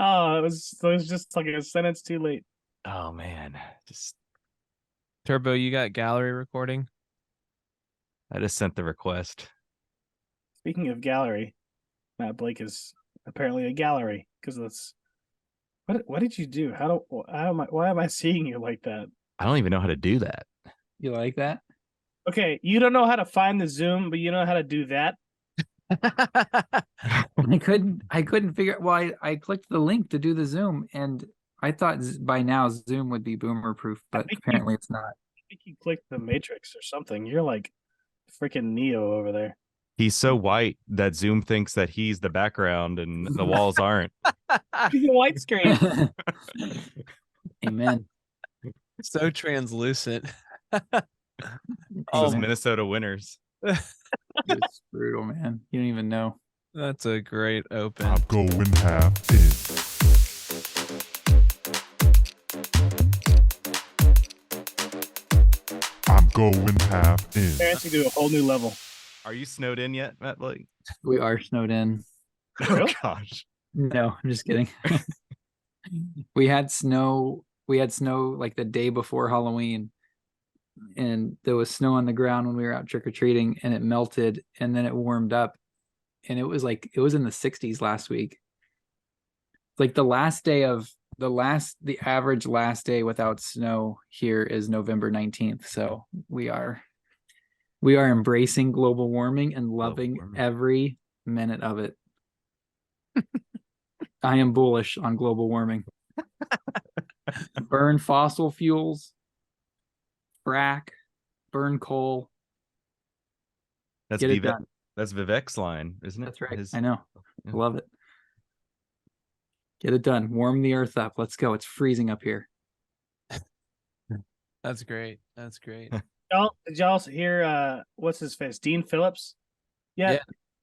Oh, it was just like a sentence too late. Oh man, just Turbo, you got gallery recording? I just sent the request. Speaking of gallery, Matt Blake is apparently a gallery because that's what did you do? Why am I seeing you like that? I don't even know how to do that. You like that? Okay, you don't know how to find the Zoom, but you know how to do that. I couldn't figure. Well, I clicked the link to do the Zoom, and I thought by now Zoom would be boomer proof, but apparently it's not. I think you clicked the Matrix or something. You're like freaking Neo over there. He's so white that Zoom thinks that he's the background and the walls aren't. He's a white screen. Amen. So translucent. Those Minnesota winners. It's brutal, man. You don't even know. That's a great open. I'm going half in. I'm going half in. Parents can do a whole new level. Are you snowed in yet, Matt Blake? We are snowed in. Oh gosh. No, I'm just kidding. We had snow like the day before Halloween, and there was snow on the ground when we were out trick-or-treating, and it melted, and then it warmed up, and it was in the 60s last week. Like the average last day without snow here is November 19th. So we are embracing global warming and loving every minute of it. I am bullish on global warming. Burn fossil fuels, frack, burn coal. That's Get it done. That's Vivek's line, isn't it? That's right. I know. Yeah. Love it. Get it done. Warm the earth up. Let's go. It's freezing up here. That's great. That's great. Did y'all hear what's his face? Dean Phillips? Yeah.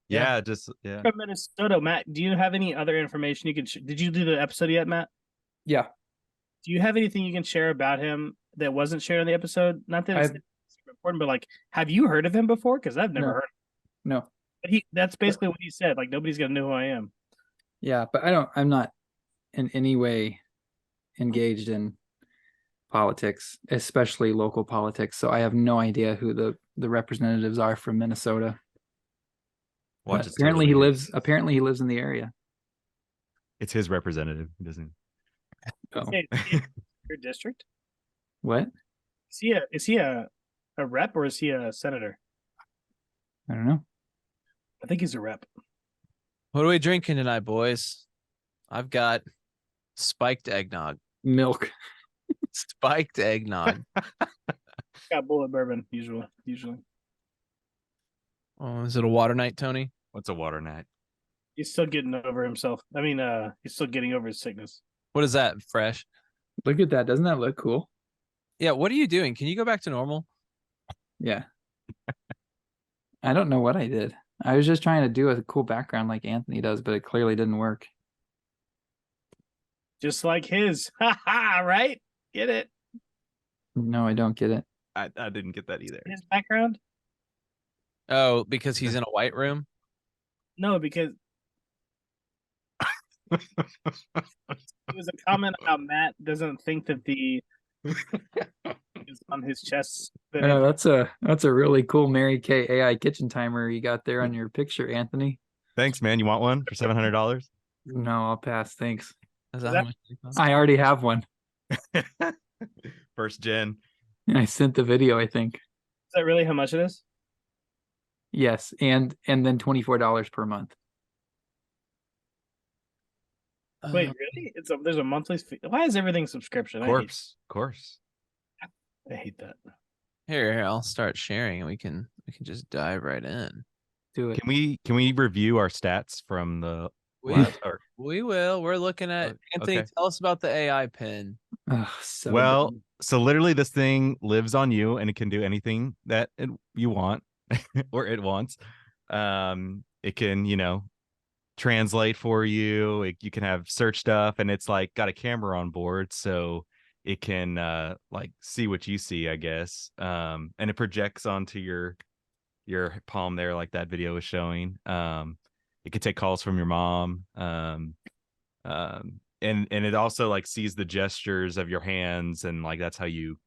From Minnesota. Matt, do you have any other information you can did you do the episode yet, Matt? Yeah. Do you have anything you can share about him that wasn't shared in the episode? Not that it's super important, but like, have you heard of him before? Because I've never heard of him. No. But that's basically what he said. Like, nobody's gonna know who I am. Yeah, but I'm not in any way engaged in politics, especially local politics. So I have no idea who the representatives are from Minnesota. Apparently he lives in the area. It's his representative, doesn't he? Oh. Your district? What? Is he a rep or is he a senator? I don't know. I think he's a rep. What are we drinking tonight, boys? I've got spiked eggnog. Milk. Spiked eggnog. Got bullet bourbon, usually. Oh, is it a water night, Tony? What's a water night? He's still getting over himself. I mean, he's still getting over his sickness. What is that, Fresh? Look at that. Doesn't that look cool? Yeah, what are you doing? Can you go back to normal? Yeah. I don't know what I did. I was just trying to do a cool background like Anthony does, but it clearly didn't work. Just like his. Right? Get it? No, I don't get it. I didn't get that either. His background? Oh, because he's in a white room? No, because it was a comment about Matt doesn't think that the is on his chest. Oh, that's a really cool Mary Kay AI kitchen timer you got there on your picture, Anthony. Thanks, man. You want one for $700? No, I'll pass. Thanks. Is that how much I already have one. First gen. I sent the video, I think. Is that really how much it is? Yes, and then $24 per month. Wait, really? There's a monthly fee. Why is everything subscription? Course. I hate that. Here, I'll start sharing and we can just dive right in. Do it. Can we review our stats from the We will. We're looking at Anthony. Okay. Tell us about the AI pin. So literally this thing lives on you and it can do anything that you want or it wants. It can, translate for you. You can have search stuff, and it's like got a camera on board, so it can like see what you see, I guess. And it projects onto your palm there, like that video was showing. It could take calls from your mom. and it also like sees the gestures of your hands, and like that's how you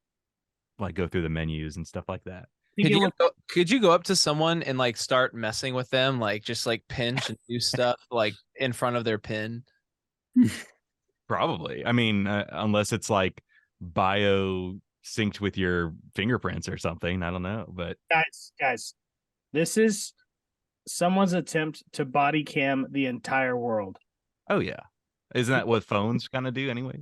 like go through the menus and stuff like that. Could you go up to someone and like start messing with them, like just like pinch and do stuff like in front of their pin? Probably. I mean, unless it's like bio synced with your fingerprints or something. I don't know, but Guys, this is someone's attempt to body cam the entire world. oh yeah, isn't that what phones kind of do anyway?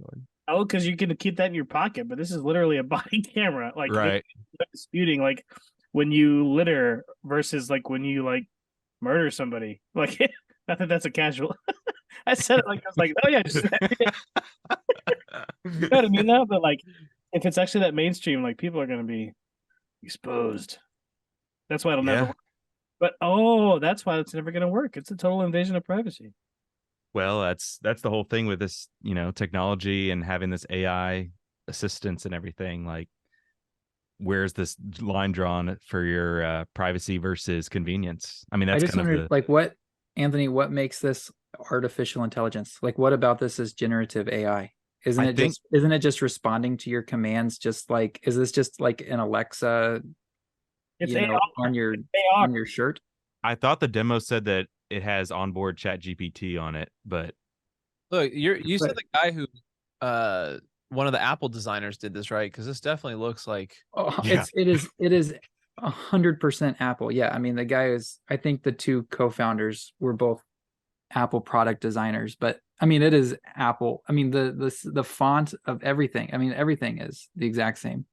Oh, because you can keep that in your pocket, but this is literally a body camera. Like, Right. it's disputing like when you litter versus like when you like murder somebody. Like, not that that's a casual. I said it like I was like, oh yeah, just you know what I mean though. But like, if it's actually that mainstream, like people are gonna be exposed. That's why it'll never Yeah. work. But that's why it's never gonna work. It's a total invasion of privacy. Well, that's the whole thing with this, technology and having this AI assistance and everything. Like, where's this line drawn for your privacy versus convenience? I mean, I that's just kind of wonder, like, Anthony, what makes this artificial intelligence? Like, what about this is generative AI? Isn't it just responding to your commands? Just like, is this just like an Alexa, It's on your shirt? I thought the demo said that it has onboard chat GPT on it, but Look, you said the guy who one of the Apple designers did this, right? Because this definitely looks like Yeah. It is 100% Apple. Yeah, I mean the guy is. I think the two co-founders were both Apple product designers, but I mean it is Apple. I mean the font of everything. I mean everything is the exact same.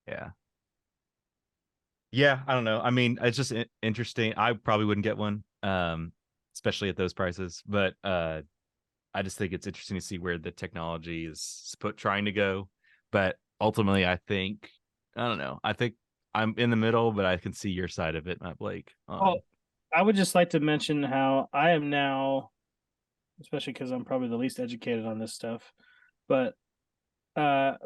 yeah. Yeah, I don't know. I mean, it's just interesting. I probably wouldn't get one, especially at those prices. But I just think it's interesting to see where the technology is trying to go. But ultimately, I don't know. I think I'm in the middle, but I can see your side of it, Matt Blake. I would just like to mention how I am now, especially because I'm probably the least educated on this stuff, but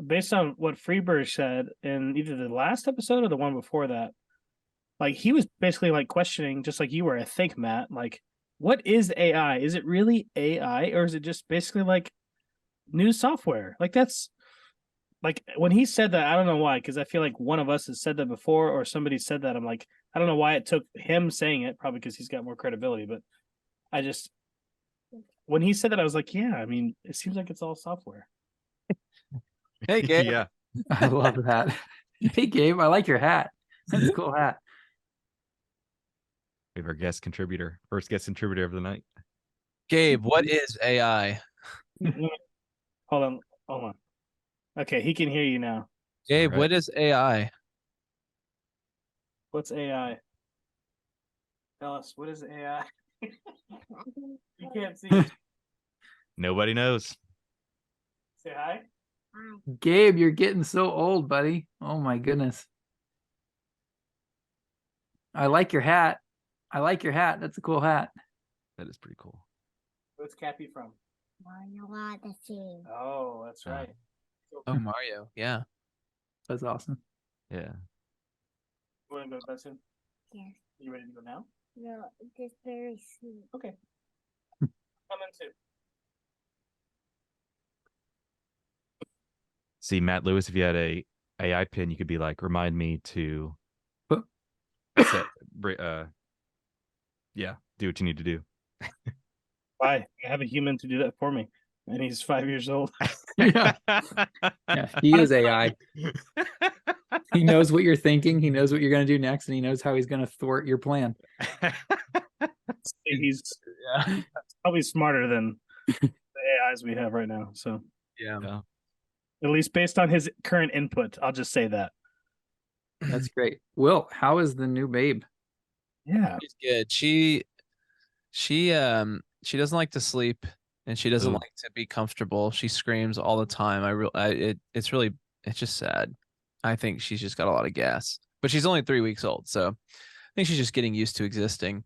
based on what Freeberg said in either the last episode or the one before that, like he was basically like questioning, just like you were, I think, Matt, like, what is AI? Is it really AI, or is it just basically like new software? Like that's like when he said that, I don't know why, because I feel like one of us has said that before, or somebody said that. I'm like, I don't know why it took him saying it, probably because he's got more credibility, but I just when he said that, I was like, yeah, I mean, it seems like it's all software. hey, Gabe. Yeah. I love that. Hey, Gabe, I like your hat. That's a cool hat. We have our first guest contributor of the night. Gabe, what is AI? Hold on. Okay, he can hear you now. Gabe, Right. what is AI? What's AI? Tell us, what is AI? You can't see. Nobody knows. Say hi. Gabe, you're getting so old, buddy. Oh my goodness. I like your hat. That's a cool hat. That is pretty cool. What's Cappy from? Mario Odyssey. Oh, that's right. Oh, Mario. Yeah. That's awesome. Yeah. You want to go to bed soon? Yes. You ready to go now? No, just very soon. Okay. Come in too. See, Matt Lewis, if you had a AI pin, you could be like, remind me to do what you need to do. Why? I have a human to do that for me, and he's 5 years old. Yeah, he is AI. He knows what you're thinking. He knows what you're going to do next, and he knows how he's going to thwart your plan. He's probably smarter than the AIs we have right now. So Yeah. at least based on his current input, I'll just say that. That's great. Will, how is the new babe? Yeah. She's good. She doesn't like to sleep, and she doesn't Ooh. like to be comfortable. She screams all the time. It's just sad. I think she's just got a lot of gas, but she's only 3 weeks old, so I think she's just getting used to existing.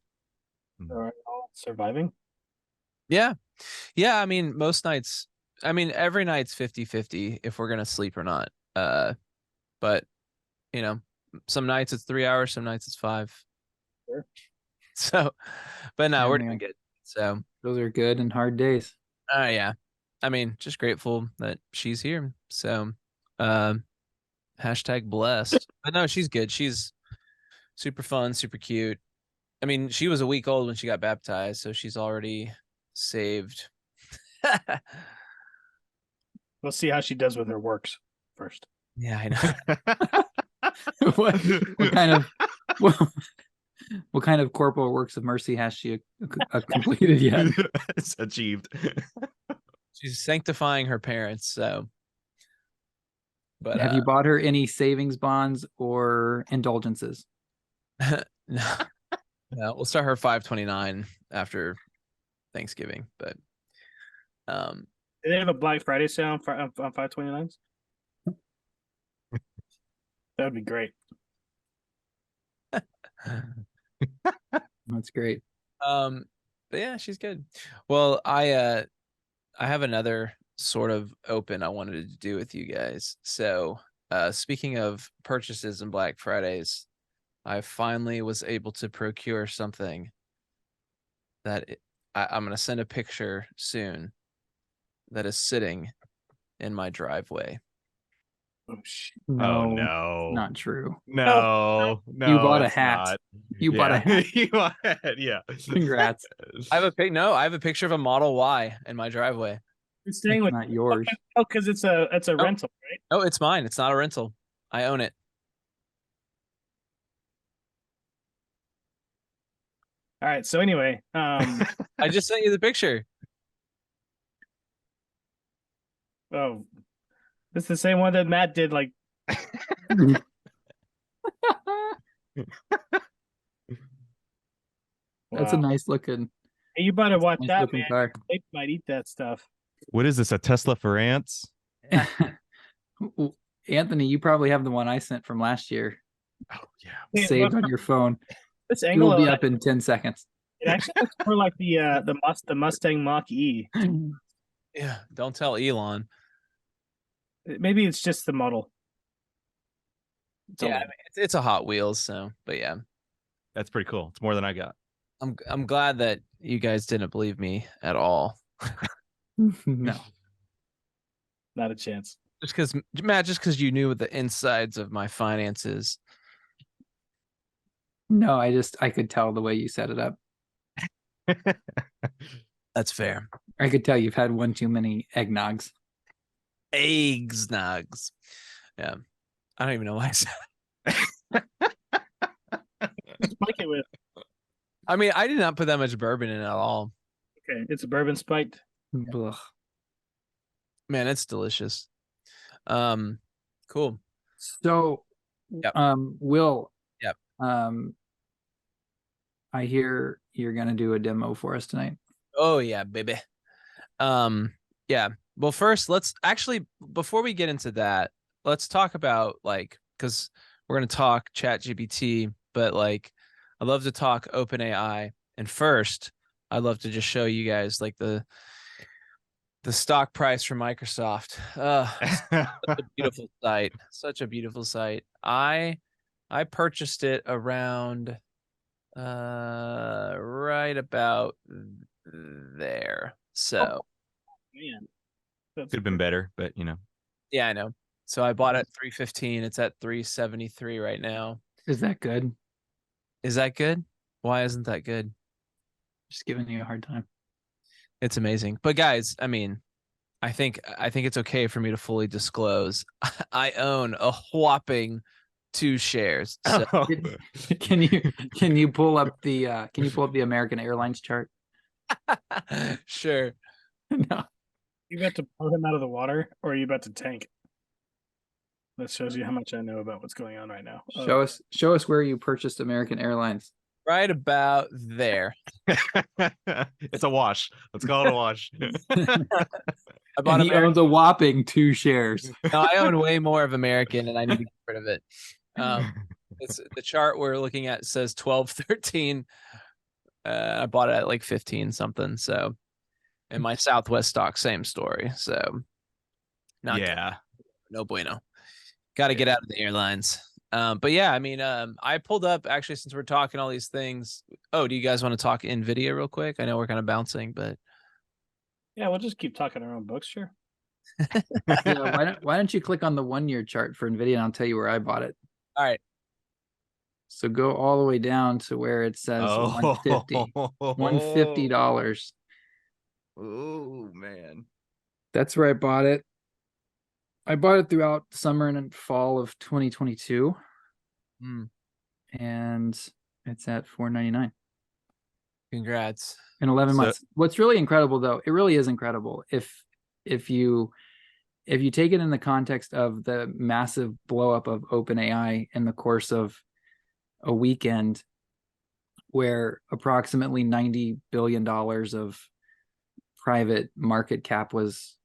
All right. All surviving. Yeah. I mean, every night's 50-50 if we're gonna sleep or not. But some nights it's 3 hours, some nights it's 5. Sure. So, but no, Yeah, we're man. doing good. So, Those are good and hard days. yeah. I mean, just grateful that she's here. So, hashtag blessed. But no, she's good. She's super fun, super cute. I mean, she was a week old when she got baptized, so she's already saved. We'll see how she does with her works first. Yeah, I know. what kind of what kind of corporal works of mercy has she completed yet? It's achieved. She's sanctifying her parents. So, but Have you bought her any savings bonds or indulgences? no, we'll start her 529 after Thanksgiving. But Do they have a Black Friday sale on 529s? That would be great. That's great. but yeah, she's good. Well, I have another sort of open I wanted to do with you guys. So, speaking of purchases and Black Fridays, I finally was able to procure something that I'm going to send a picture soon that is sitting in my driveway. Oh shit. No, Oh no. not true. No. You bought a it's hat. not. You bought a hat. You bought a hat, yeah. Congrats. I have a picture of a Model Y in my driveway. It's staying It's with not yours. Oh, because it's a rental, right? Oh, it's mine. It's not a rental. I own it. All right. So anyway, I just sent you the picture. oh, this is the same one that Matt did. Like, That's a wow. nice looking. Hey, you better watch Nice that, looking man. car. They might eat that stuff. What is this? A Tesla for ants? Anthony, you probably have the one I sent from last year Oh yeah. Hey, saved look, on your phone. this It angle will of be it, up in 10 seconds. it actually looks more like the Mustang Mach E. Yeah. Don't tell Elon. Maybe it's just the model. It's Yeah, I only- mean, it's a Hot Wheels. So, but yeah, That's pretty cool. It's more than I got. I'm glad that you guys didn't believe me at all. No. not a chance. Just because, Matt, just because you knew the insides of my finances. No, I could tell the way you set it up. That's fair. I could tell you've had one too many eggnogs. Eggs, nugs. Yeah. I don't even know why I said Spike it with. I mean, I did not put that much bourbon in at all. Okay, it's a bourbon spiked. Ugh. Man, it's delicious. Cool. So, Yep. Will. Yep. I hear you're gonna do a demo for us tonight. Oh yeah, baby. Yeah. Well, first, let's actually, before we get into that, let's talk about because we're gonna talk ChatGPT, but I love to talk OpenAI. And first, I'd love to just show you guys the stock price for Microsoft. Such a beautiful site. Such a beautiful site. I purchased it around right about there. So Man, Could have been better, but yeah, I know. So I bought it at 315. It's at 373 right now. Is that good? Is that good? Why isn't that good? Just giving you a hard time. It's amazing. But guys, I mean, I think it's okay for me to fully disclose. I own a whopping 2 shares. So Can you pull up the American Airlines chart? sure. No. you about to pull him out of the water, or are you about to tank? That shows you how much I know about what's going on right now. Show us where you purchased American Airlines. Right about there. it's a wash. Let's call it a wash. I bought And he owns a whopping 2 shares. No, I own way more of American, and I need to get rid of it. It's the chart we're looking at says 12.13. I bought it at 15 something. So, and my Southwest stock, same story. So, not good. Yeah. No bueno. Got to get out of the airlines. But yeah, I mean, I pulled up actually since we're talking all these things. Oh, do you guys want to talk NVIDIA real quick? I know we're kind of bouncing, but Yeah, we'll just keep talking our own books, sure. Yeah, why don't you click on the 1-year chart for Nvidia and I'll tell you where I bought it. All right. So go all the way down to where it says $150. $150. Oh man. That's where I bought it. I bought it throughout summer and fall of 2022. Mm, And it's at $4.99 congrats. in 11 So- months. What's really incredible though, it really is incredible if you take it in the context of the massive blow up of OpenAI in the course of a weekend, where approximately $90 billion of private market cap was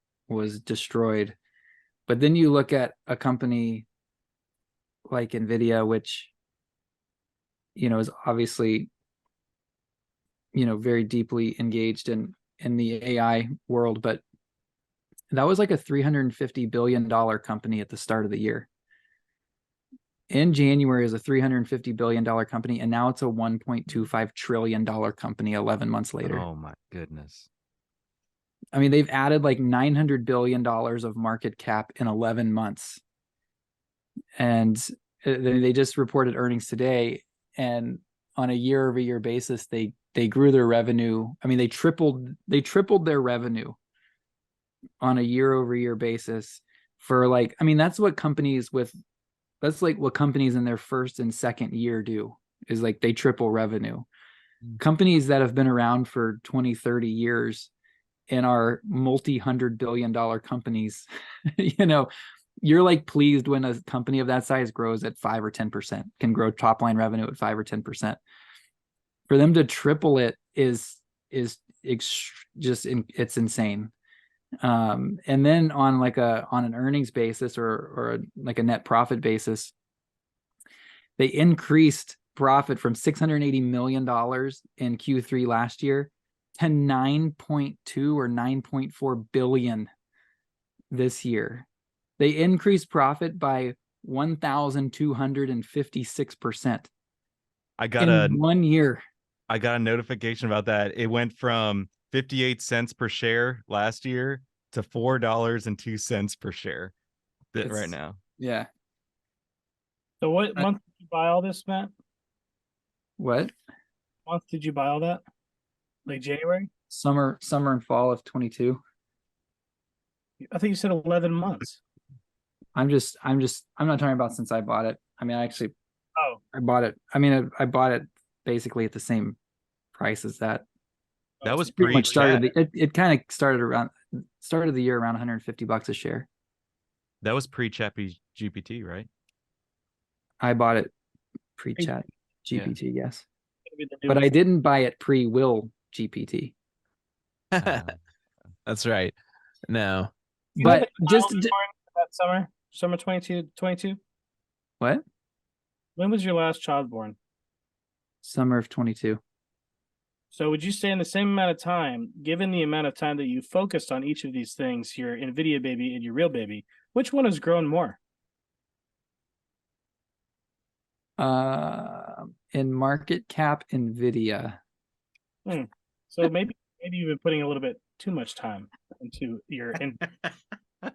destroyed. But then you look at a company like Nvidia, which, is obviously, very deeply engaged in the AI world, but that was like a $350 billion company at the start of the year. In January is a $350 billion company, and now it's a $1.25 trillion company 11 months later. Oh my goodness. I mean, they've added like $900 billion of market cap in 11 months. And they just reported earnings today, and on a year-over-year basis, they grew their revenue. I mean, they tripled their revenue on a year-over-year basis for like, I mean, that's like what companies in their first and second year do, is like they triple revenue. Companies that have been around for 20, 30 years and are multi-$100 billion companies, you're like pleased when a company of that size grows at 5 or 10%, can grow top line revenue at 5 or 10%. For them to triple it is it's insane. And then on an earnings basis or like a net profit basis, they increased profit from $680 million in Q3 last year to 9.2 or 9.4 billion this year. They increased profit by 1,256%. I got in 1 year. I got a notification about that. It went from 58 cents per share last year to $4.02 per share right now. Yeah. So what month did you buy all this, Matt? What? Month did you buy all that? Like January? Summer and fall of 22. I think you said 11 months. I'm not talking about since I bought it. I mean, I bought it. I mean, I bought it basically at the same price as that. That was Pretty much pre-chat. it kind of started the year around $150 a share. That was pre-chat GPT, right? I bought it pre-chat GPT, yes. Maybe the new But one. I didn't buy it pre-will GPT. That's right. No. You know But the just child born that summer 22. what? When was your last child born? Summer of 22. So would you say in the same amount of time, given the amount of time that you focused on each of these things, your NVIDIA baby and your real baby, which one has grown more? In market cap, Nvidia. So maybe you've been putting a little bit too much time into your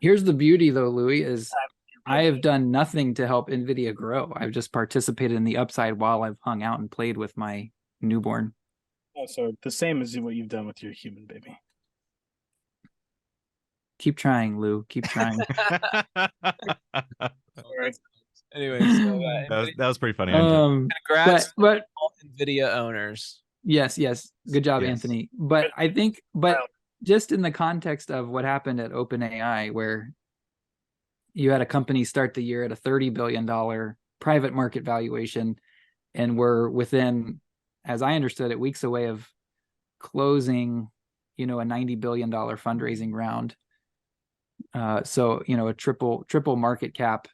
Here's the beauty though, Louis, is I have done nothing to help Nvidia grow. I've just participated in the upside while I've hung out and played with my newborn. so the same as what you've done with your human baby. Keep trying, Lou. Keep trying. Anyway, so that was pretty funny. I'm congrats but to all NVIDIA owners. yes. Good job, Yes. Anthony. But I think, just in the context of what happened at OpenAI, where you had a company start the year at a $30 billion private market valuation, and we're within, as I understood it, weeks away of closing, a $90 billion fundraising round. So, a triple market cap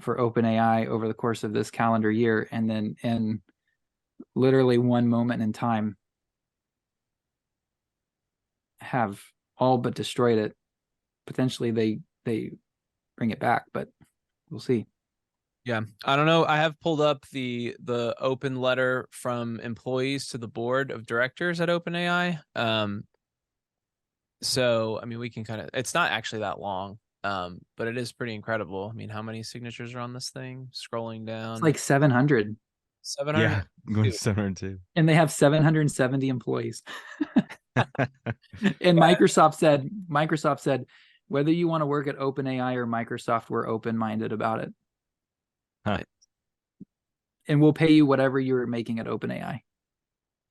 for OpenAI over the course of this calendar year, and then in literally one moment in time have all but destroyed it. Potentially they bring it back, but we'll see. Yeah, I don't know. I have pulled up the open letter from employees to the board of directors at OpenAI. So, I mean, we can kind of, it's not actually that long, but it is pretty incredible. I mean, how many signatures are on this thing? Scrolling down. It's like 700. 700. Yeah, I'm going Dude. 702. And they have 770 employees. And Microsoft said, whether you want to work at OpenAI or Microsoft, we're open-minded about it. Huh. And we'll pay you whatever you're making at OpenAI.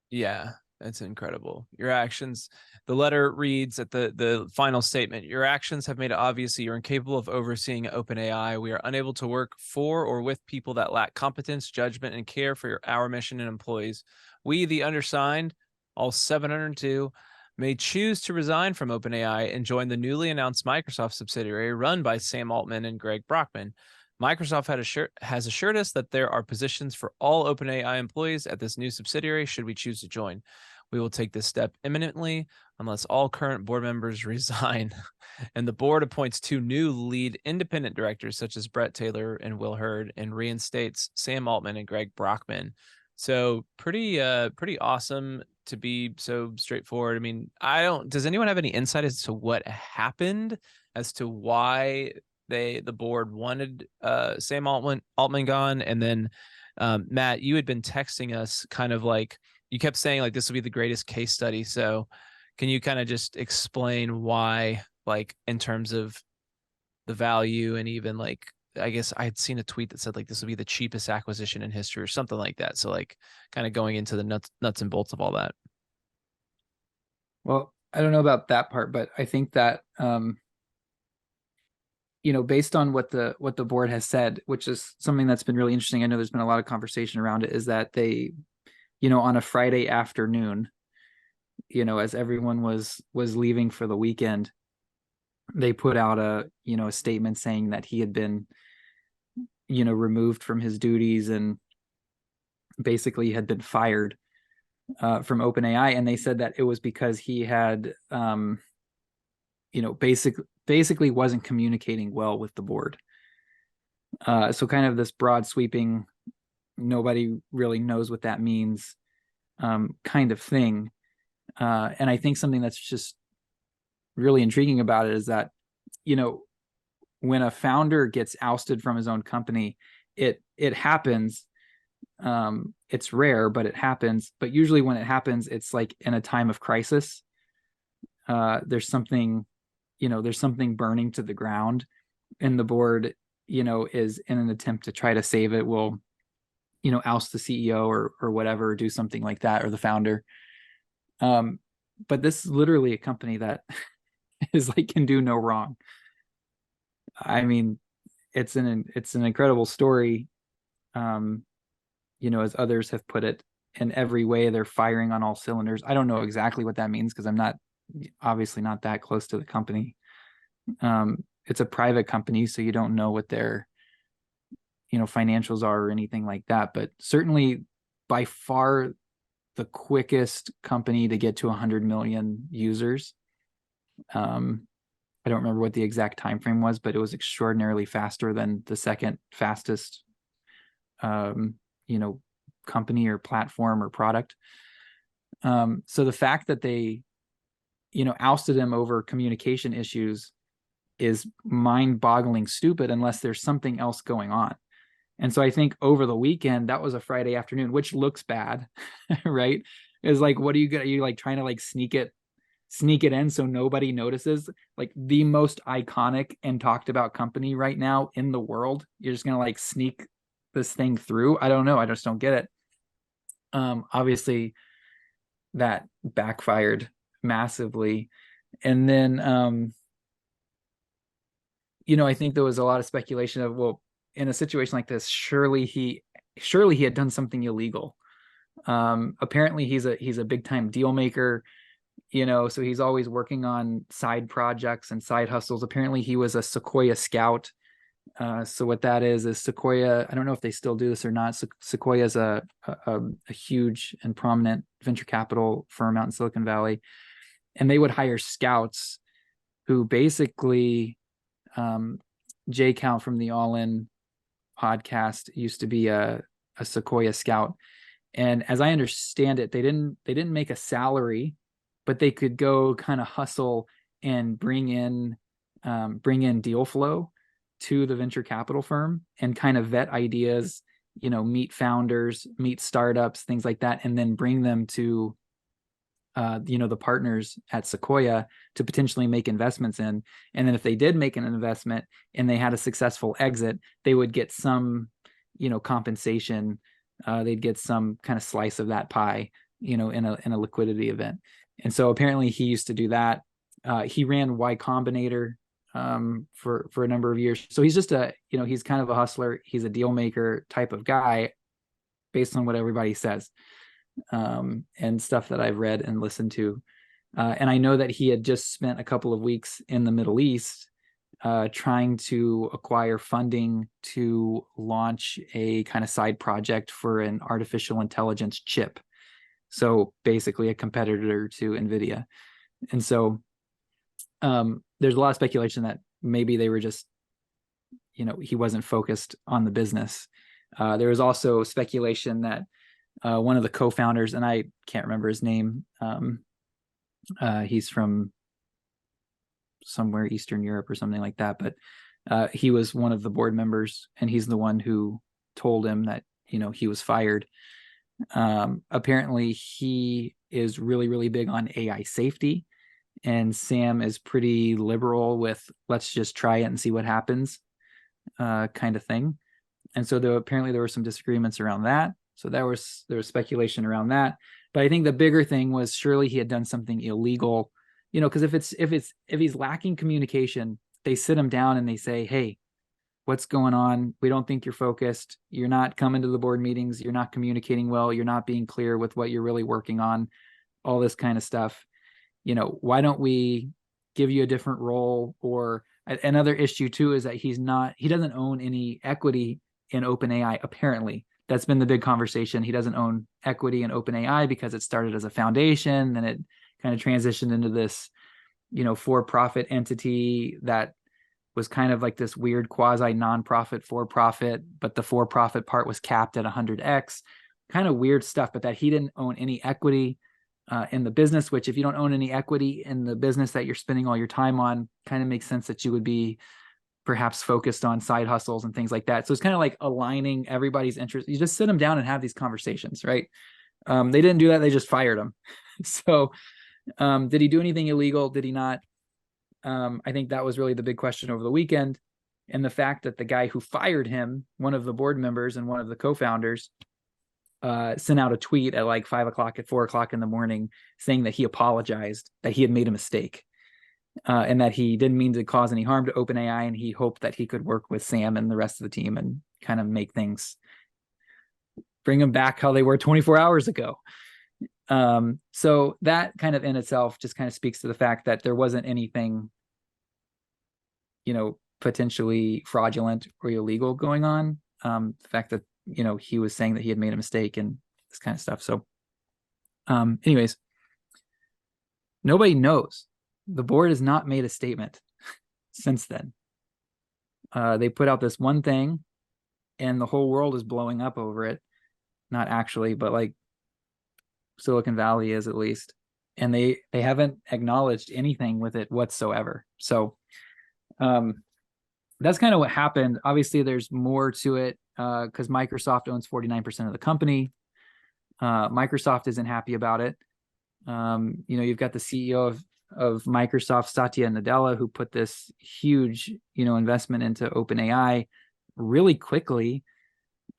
Yeah, that's incredible. Your actions, the letter reads at the final statement, your actions have made it obvious that you're incapable of overseeing OpenAI. We are unable to work for or with people that lack competence, judgment, and care for our mission and employees. We, the undersigned, all 702, may choose to resign from OpenAI and join the newly announced Microsoft subsidiary run by Sam Altman and Greg Brockman. Microsoft has assured us that there are positions for all OpenAI employees at this new subsidiary should we choose to join. We will take this step imminently unless all current board members resign. And the board appoints 2 new lead independent directors, such as Brett Taylor and Will Hurd, and reinstates Sam Altman and Greg Brockman. So pretty awesome to be so straightforward. I mean, does anyone have any insight as to what happened, as to why the board wanted Sam Altman gone? And then Matt, you had been texting us kind of like, you kept saying like this would be the greatest case study. So can you kind of just explain why, like in terms of the value, and even like, I guess I had seen a tweet that said like this would be the cheapest acquisition in history or something like that. So like kind of going into the nuts and bolts of all that. Well, I don't know about that part, but I think that based on what the board has said, which is something that's been really interesting. I know there's been a lot of conversation around it, is that they, on a Friday afternoon, as everyone was leaving for the weekend, they put out a statement saying that he had been, removed from his duties and basically had been fired from OpenAI. And they said that it was because he had, basically wasn't communicating well with the board. So kind of this broad sweeping, nobody really knows what that means kind of thing. And I think something that's just really intriguing about it is that, when a founder gets ousted from his own company, it happens. It's rare, but it happens. But usually when it happens, it's like in a time of crisis. There's something burning to the ground, and the board, is in an attempt to try to save it, will, oust the CEO or whatever, or do something like that, or the founder. But this is literally a company that is like, can do no wrong. I mean, it's an incredible story. As others have put it, in every way, they're firing on all cylinders. I don't know exactly what that means, because I'm obviously not that close to the company. It's a private company, so you don't know what their, financials are or anything like that. But certainly by far the quickest company to get to 100 million users. I don't remember what the exact time frame was, but it was extraordinarily faster than the second fastest, company or platform or product. So the fact that they, ousted him over communication issues is mind-boggling stupid, unless there's something else going on. And so I think over the weekend, that was a Friday afternoon, which looks bad, right? Is like, what are you like trying to like sneak it in so nobody notices? Like the most iconic and talked about company right now in the world, you're just gonna like sneak this thing through? I don't know. I just don't get it. Obviously that backfired massively. And then I think there was a lot of speculation of, well, in a situation like this, surely he had done something illegal. Apparently he's a big time deal maker, so he's always working on side projects and side hustles. Apparently he was a Sequoia scout. So what that is Sequoia, I don't know if they still do this or not. Sequoia is a huge and prominent venture capital firm out in Silicon Valley. And they would hire scouts who basically, Jay Count from the All In podcast used to be a Sequoia scout. And as I understand it, they didn't make a salary, but they could go kind of hustle and bring in deal flow to the venture capital firm and kind of vet ideas, meet founders, meet startups, things like that, and then bring them to the partners at Sequoia to potentially make investments in. And then if they did make an investment and they had a successful exit, they would get some, compensation. They'd get some kind of slice of that pie, in a liquidity event. And so apparently he used to do that. He ran Y Combinator for a number of years. So he's just he's kind of a hustler. He's a deal maker type of guy based on what everybody says. And stuff that I've read and listened to. And I know that he had just spent a couple of weeks in the Middle East trying to acquire funding to launch a kind of side project for an artificial intelligence chip. So basically a competitor to NVIDIA. And so there's a lot of speculation that maybe they were just, he wasn't focused on the business. There was also speculation that one of the co-founders, and I can't remember his name. He's from somewhere Eastern Europe or something like that, but he was one of the board members, and he's the one who told him that he was fired. Apparently, he is really, really big on AI safety, and Sam is pretty liberal with let's just try it and see what happens, kind of thing. And so apparently there were some disagreements around that. So there was speculation around that. But I think the bigger thing was surely he had done something illegal, because if he's lacking communication, they sit him down and they say, hey, what's going on? We don't think you're focused. You're not coming to the board meetings. You're not communicating well. You're not being clear with what you're really working on, all this kind of stuff. Why don't we give you a different role? Or another issue too is that he doesn't own any equity in OpenAI, apparently. That's been the big conversation. He doesn't own equity in OpenAI because it started as a foundation, then it kind of transitioned into this, for-profit entity that was kind of like this weird quasi nonprofit for-profit, but the for-profit part was capped at 100x, kind of weird stuff, but that he didn't own any equity in the business, which if you don't own any equity in the business that you're spending all your time on, kind of makes sense that you would be perhaps focused on side hustles and things like that. So it's kind of like aligning everybody's interests. You just sit them down and have these conversations, right? They didn't do that. They just fired him. So did he do anything illegal? Did he not? I think that was really the big question over the weekend. And the fact that the guy who fired him, one of the board members and one of the co-founders, sent out a tweet at like 4 o'clock in the morning saying that he apologized, that he had made a mistake. And that he didn't mean to cause any harm to OpenAI, and he hoped that he could work with Sam and the rest of the team and kind of make things, bring them back how they were 24 hours ago. So that kind of in itself just kind of speaks to the fact that there wasn't anything, potentially fraudulent or illegal going on. The fact that, he was saying that he had made a mistake and this kind of stuff. So anyways, nobody knows. The board has not made a statement since then. They put out this one thing and the whole world is blowing up over it. Not actually, but like Silicon Valley is at least. And they haven't acknowledged anything with it whatsoever. So that's kind of what happened. Obviously, there's more to it because Microsoft owns 49% of the company. Microsoft isn't happy about it. You've got the CEO of Microsoft, Satya Nadella, who put this huge, investment into OpenAI really quickly,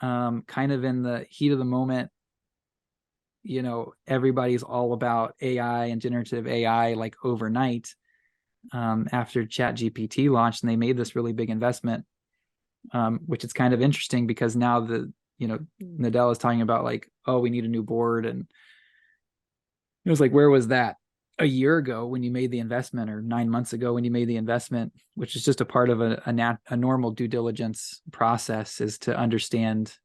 kind of in the heat of the moment. Everybody's all about AI and generative AI like overnight after ChatGPT launched, and they made this really big investment, which is kind of interesting because now Nadella is talking about like, oh, we need a new board. And it was like, where was that a year ago when you made the investment, or 9 months ago when you made the investment, which is just a part of a normal due diligence process, is to understand,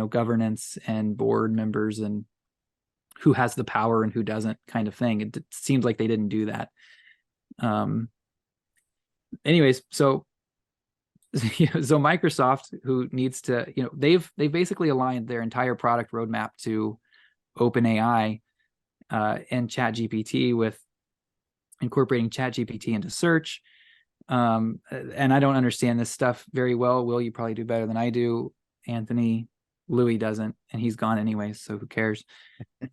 governance and board members and who has the power and who doesn't, kind of thing. It seems like they didn't do that. Anyways, so Microsoft, who needs to, they've basically aligned their entire product roadmap to OpenAI and ChatGPT with incorporating ChatGPT into search. And I don't understand this stuff very well. Will, you probably do better than I do. Anthony, Louis doesn't, and he's gone anyway, so who cares?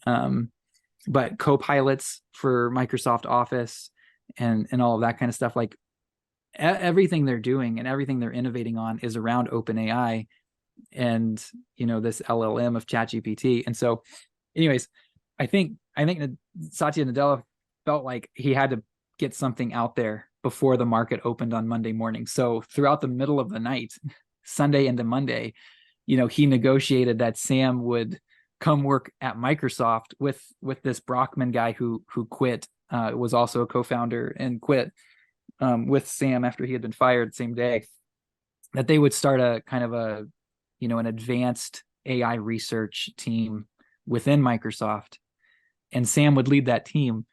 But co-pilots for Microsoft Office and all of that kind of stuff, like everything they're doing and everything they're innovating on is around OpenAI and, you know, this LLM of ChatGPT. And so anyways, I think Satya Nadella felt like he had to get something out there before the market opened on Monday morning. So throughout the middle of the night, Sunday into Monday, you know, he negotiated that Sam would come work at Microsoft with this Brockman guy who quit, was also a co-founder and quit with Sam after he had been fired the same day, that they would start a kind of a, you know, an advanced AI research team within Microsoft, and Sam would lead that team.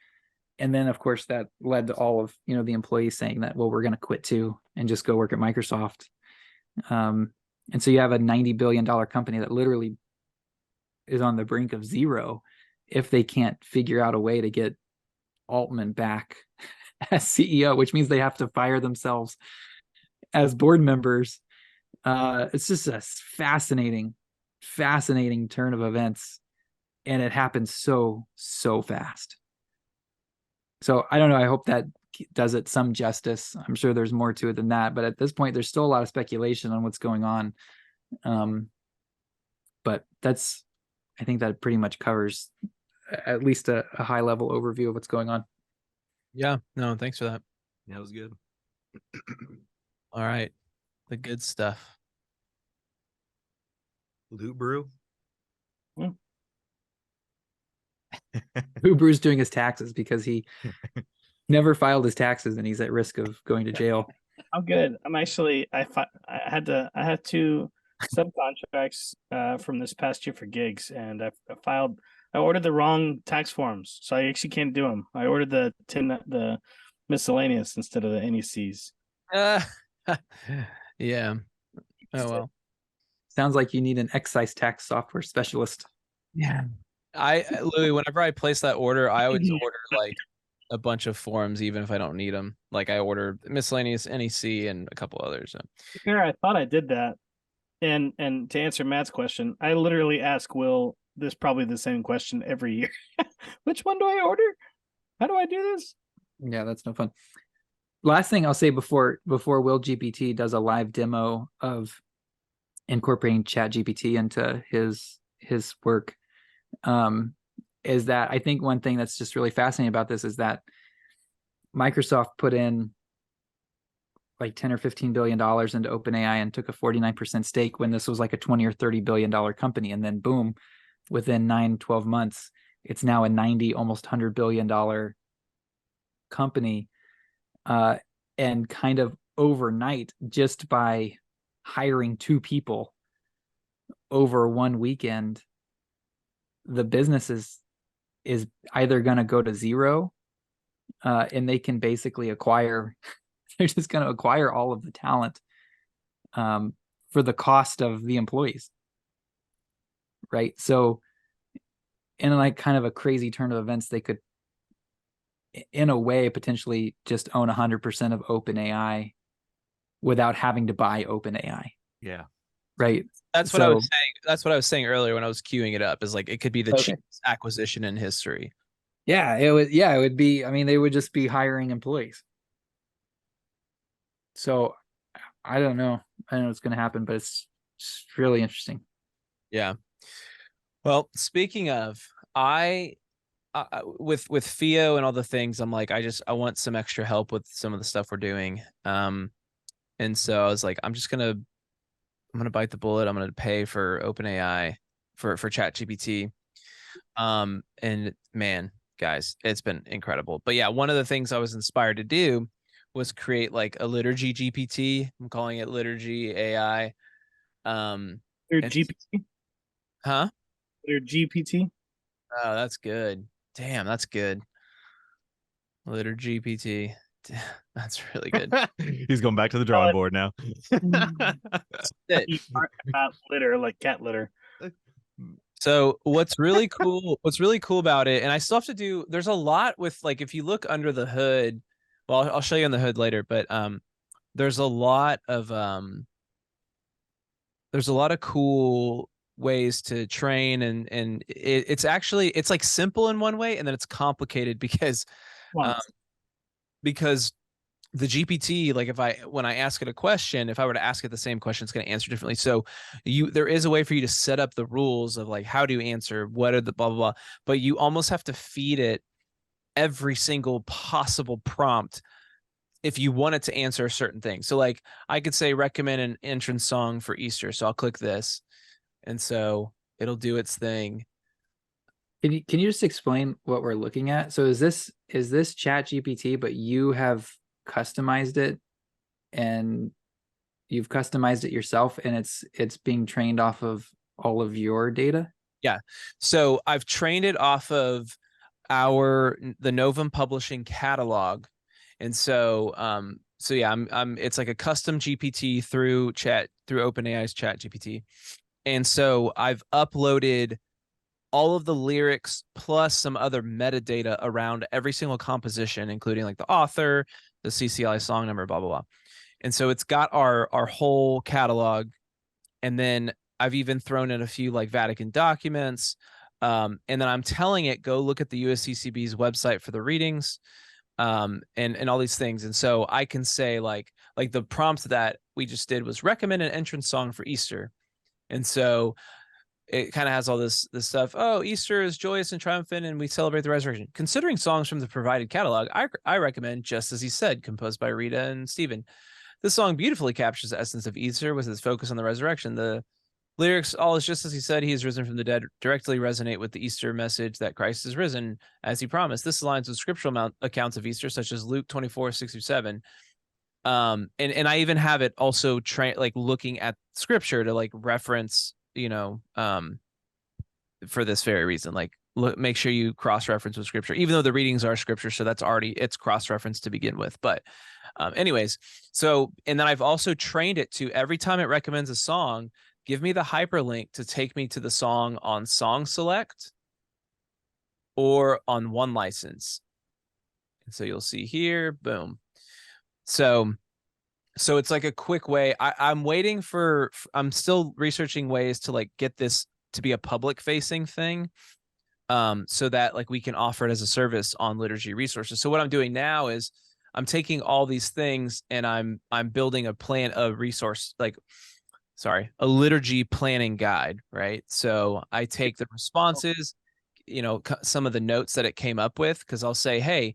And then of course that led to all of, you know, the employees saying that, well, we're going to quit too and just go work at Microsoft. And so you have a $90 billion company that literally is on the brink of zero if they can't figure out a way to get Altman back as CEO, which means they have to fire themselves as board members. It's just a fascinating turn of events, and it happens so fast. So I don't know. I hope that does it some justice. I'm sure there's more to it than that, but at this point, there's still a lot of speculation on what's going on. But I think that pretty much covers at least a high level overview of what's going on. Yeah, no, thanks for that. Yeah, it was good. All right, the good stuff. Loot brew. Uber's doing his taxes because he never filed his taxes and he's at risk of going to jail. I'm good. I'm actually I had 2 subcontracts from this past year for gigs, and I ordered the wrong tax forms, so I actually can't do them. I ordered the miscellaneous instead of the NECs. Yeah. Oh well. Sounds like you need an excise tax software specialist. Yeah. Louis, whenever I place that order, I always order like a bunch of forms, even if I don't need them. Like I order miscellaneous NEC and a couple others. So. Fair, I thought I did that. And to answer Matt's question, I literally ask Will this probably the same question every year. Which one do I order? How do I do this? Yeah, that's no fun. Last thing I'll say before Will GPT does a live demo of incorporating ChatGPT into his work, is that I think one thing that's just really fascinating about this is that Microsoft put in like 10 or 15 billion dollars into OpenAI and took a 49% stake when this was like a 20 or 30 billion dollar company, and then boom, within 9-12 months it's now a 90 almost 100 billion dollar company, and kind of overnight, just by hiring 2 people over one weekend, the business is either going to go to zero, and they can basically acquire they're just going to acquire all of the talent for the cost of the employees, right? So in like kind of a crazy turn of events, they could in a way potentially just own 100% of OpenAI without having to buy OpenAI. Yeah. Right. That's what I was saying. That's what I was saying earlier when I was queuing it up, is like it could be the cheapest acquisition in history. Yeah, it would be, I mean, they would just be hiring employees. So I don't know what's going to happen, but it's really interesting. Yeah. Well, speaking of, with FIO and all the things, I'm like, I want some extra help with some of the stuff we're doing. And so I was like, I'm going to bite the bullet. I'm going to pay for OpenAI for ChatGPT. And man, guys, it's been incredible. But yeah, one of the things I was inspired to do was create like a Liturgy GPT. I'm calling it LiturgyAI. Your GPT? Huh? Your GPT? Oh, that's good. Damn, that's good. Liturgy GPT. That's really good. He's going back to the drawing board now. Not litter, like cat litter. So what's really cool about it, and I still have to do, there's a lot with, like, if you look under the hood, well, I'll show you on the hood later, but there's a lot of cool ways to train, and it's actually, it's like simple in one way, and then it's complicated because Wow. because the GPT, like when I ask it a question, if I were to ask it the same question, it's going to answer differently. So there is a way for you to set up the rules of like, how do you answer? What are the blah, blah, blah. But you almost have to feed it every single possible prompt if you want it to answer a certain thing. So like I could say, recommend an entrance song for Easter. So I'll click this. And so it'll do its thing. Can you just explain what we're looking at? So is this Chat GPT, but you have customized it and you've customized it yourself, and it's being trained off of all of your data? Yeah. So I've trained it off of the Novum Publishing catalog. And so yeah, it's like a custom GPT through OpenAI's Chat GPT. And so I've uploaded all of the lyrics plus some other metadata around every single composition, including like the author, the CCLI song number, blah, blah, blah. And so it's got our whole catalog. And then I've even thrown in a few like Vatican documents. And then I'm telling it, go look at the USCCB's website for the readings, and all these things. And so I can say like the prompt that we just did was recommend an entrance song for Easter. And so it kind of has all this stuff. Oh, Easter is joyous and triumphant, and we celebrate the resurrection. Considering songs from the provided catalog, I recommend Just As He Said, composed by Rita and Stephen. This song beautifully captures the essence of Easter with its focus on the resurrection. The lyrics, all is just as he said, he is risen from the dead, directly resonate with the Easter message that Christ is risen, as he promised. This aligns with scriptural accounts of Easter, such as Luke 24:6-7. And I even have it also like looking at scripture to like reference, for this very reason, like make sure you cross-reference with scripture, even though the readings are scripture. So it's cross-referenced to begin with. But anyways, so, and then I've also trained it to, every time it recommends a song, give me the hyperlink to take me to the song on Song Select or on One License. And so you'll see here, boom. So it's like a quick way. I'm waiting I'm still researching ways to like get this to be a public facing thing, so that like we can offer it as a service on Liturgy resources. So what I'm doing now is I'm taking all these things and I'm building a liturgy planning guide, right? So I take the responses, some of the notes that it came up with, because I'll say, hey,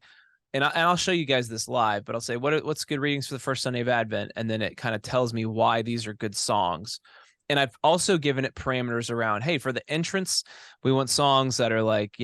and I'll show you guys this live, but I'll say, what's good readings for the first Sunday of Advent? And then it kind of tells me why these are good songs. And I've also given it parameters around, hey, for the entrance, we want songs that are like,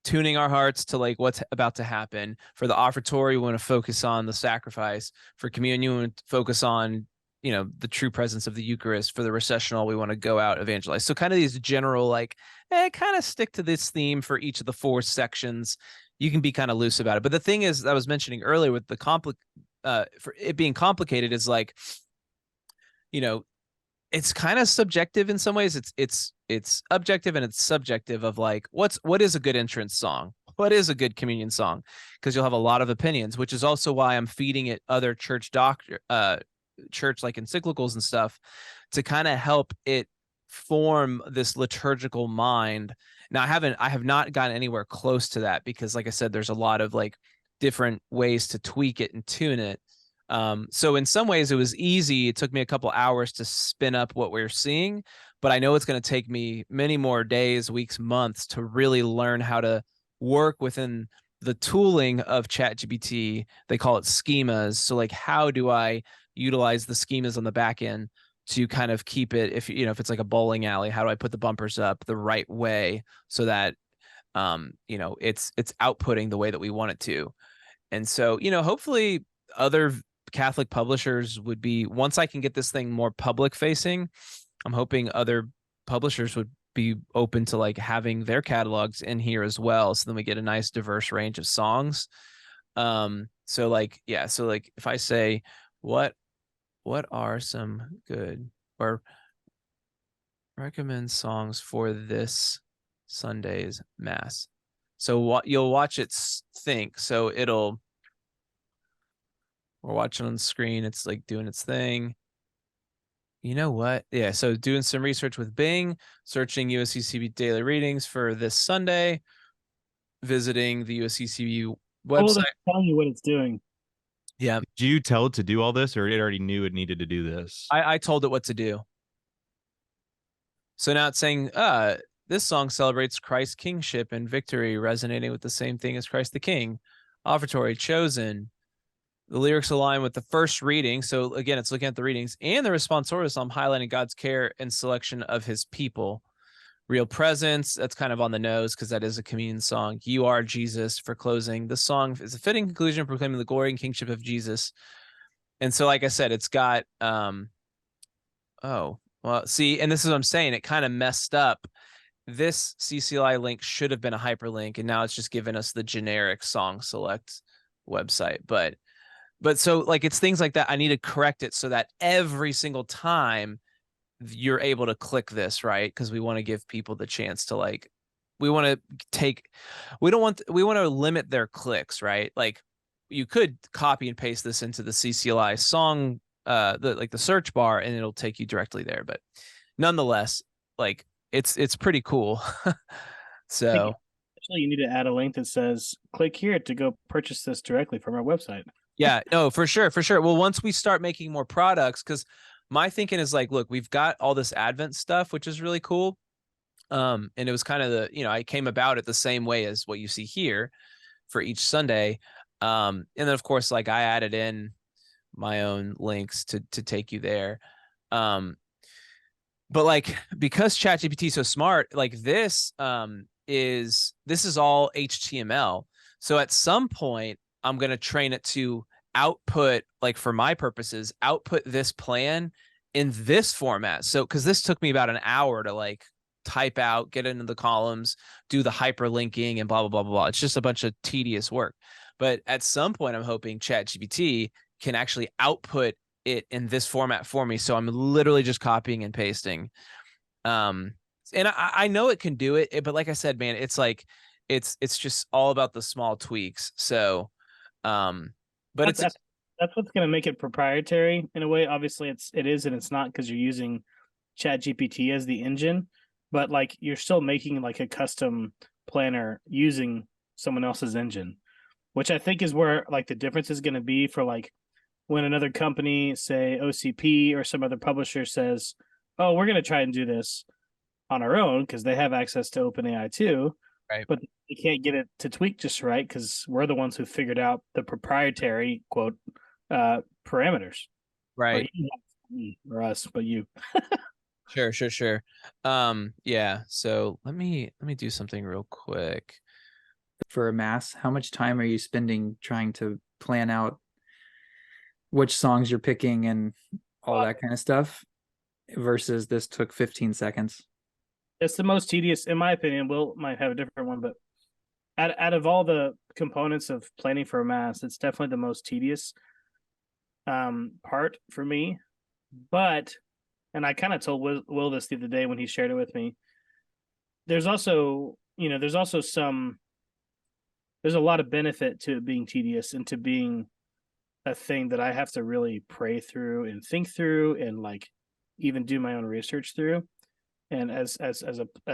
tuning our hearts to like what's about to happen. For the offertory, we want to focus on the sacrifice. For communion, we want to focus on, the true presence of the Eucharist. For the recessional, we want to go out, evangelize. So kind of these general, like, kind of stick to this theme for each of the 4 sections. You can be kind of loose about it. But the thing is, I was mentioning earlier with the for it being complicated, is like, it's kind of subjective in some ways. It's objective and it's subjective of like, what is a good entrance song? What is a good communion song? Because you'll have a lot of opinions, which is also why I'm feeding it other church like encyclicals and stuff to kind of help it form this liturgical mind. Now I have not gotten anywhere close to that, because like I said, there's a lot of like different ways to tweak it and tune it. So in some ways it was easy. It took me a couple hours to spin up what we're seeing, but I know it's going to take me many more days, weeks, months to really learn how to work within the tooling of ChatGPT. They call it schemas. So like, how do I utilize the schemas on the back end to kind of keep it, if it's like a bowling alley, how do I put the bumpers up the right way so that, it's outputting the way that we want it to. And so, hopefully other Catholic publishers would be, once I can get this thing more public facing, I'm hoping other publishers would be open to like having their catalogs in here as well. So then we get a nice diverse range of songs. So like if I say, what are some good, or recommend songs for this Sunday's mass. So what you'll watch it think. So we're watching on the screen. It's like doing its thing. You know what? Yeah. So doing some research with Bing, searching USCCB daily readings for this Sunday, visiting the USCCB Oh, website. that's telling you what it's doing. Yeah. Do you tell it to do all this, or it already knew it needed to do this? I told it what to do. So now it's saying, this song celebrates Christ's kingship and victory, resonating with the same thing as Christ the King. Offertory, chosen. The lyrics align with the first reading. So again, it's looking at the readings and the responsorial psalm highlighting God's care and selection of his people. Real presence, that's kind of on the nose because that is a communion song. You are Jesus for closing. The song is a fitting conclusion proclaiming the glory and kingship of Jesus. And so, like I said, it's got, oh, well, see, and this is what I'm saying. It kind of messed up. This CCLI link should have been a hyperlink, and now it's just given us the generic song select website. But so like it's things like that. I need to correct it so that every single time you're able to click this, right? Because we want to give people the chance to like, we want to limit their clicks, right? Like you could copy and paste this into the CCLI song, the search bar, and it'll take you directly there. But nonetheless, like it's pretty cool. So actually, you need to add a link that says click here to go purchase this directly from our website. yeah, no, for sure. Well, once we start making more products, because my thinking is like, look, we've got all this Advent stuff, which is really cool. And it was kind of I came about it the same way as what you see here for each Sunday. And then of course, like I added in my own links to take you there. But like, because ChatGPT is so smart, like this is all HTML. So at some point I'm going to train it to output, like for my purposes, output this plan in this format. So, cause this took me about an hour to like type out, get into the columns, do the hyperlinking and blah, blah, blah, blah, blah. It's just a bunch of tedious work. But at some point I'm hoping ChatGPT can actually output it in this format for me. So I'm literally just copying and pasting. And I know it can do it, but like I said, man, it's like, it's just all about the small tweaks. So, but that's what's going to make it proprietary in a way. Obviously it is and it's not, because you're using ChatGPT as the engine, but like you're still making like a custom planner using someone else's engine, which I think is where like the difference is going to be for like when another company, say OCP or some other publisher says, oh, we're going to try and do this on our own because they have access to OpenAI too. Right. But you can't get it to tweak just right because we're the ones who figured out the proprietary quote parameters. Right. Or us, but you. Sure. Yeah. So let me do something real quick. For a mass, how much time are you spending trying to plan out which songs you're picking and all that kind of stuff versus this took 15 seconds? It's the most tedious, in my opinion. Will might have a different one, but out of all the components of planning for a mass, it's definitely the most tedious part for me. But, and I kind of told Will this the other day when he shared it with me, there's also, there's a lot of benefit to it being tedious and to being a thing that I have to really pray through and think through and like even do my own research through. And as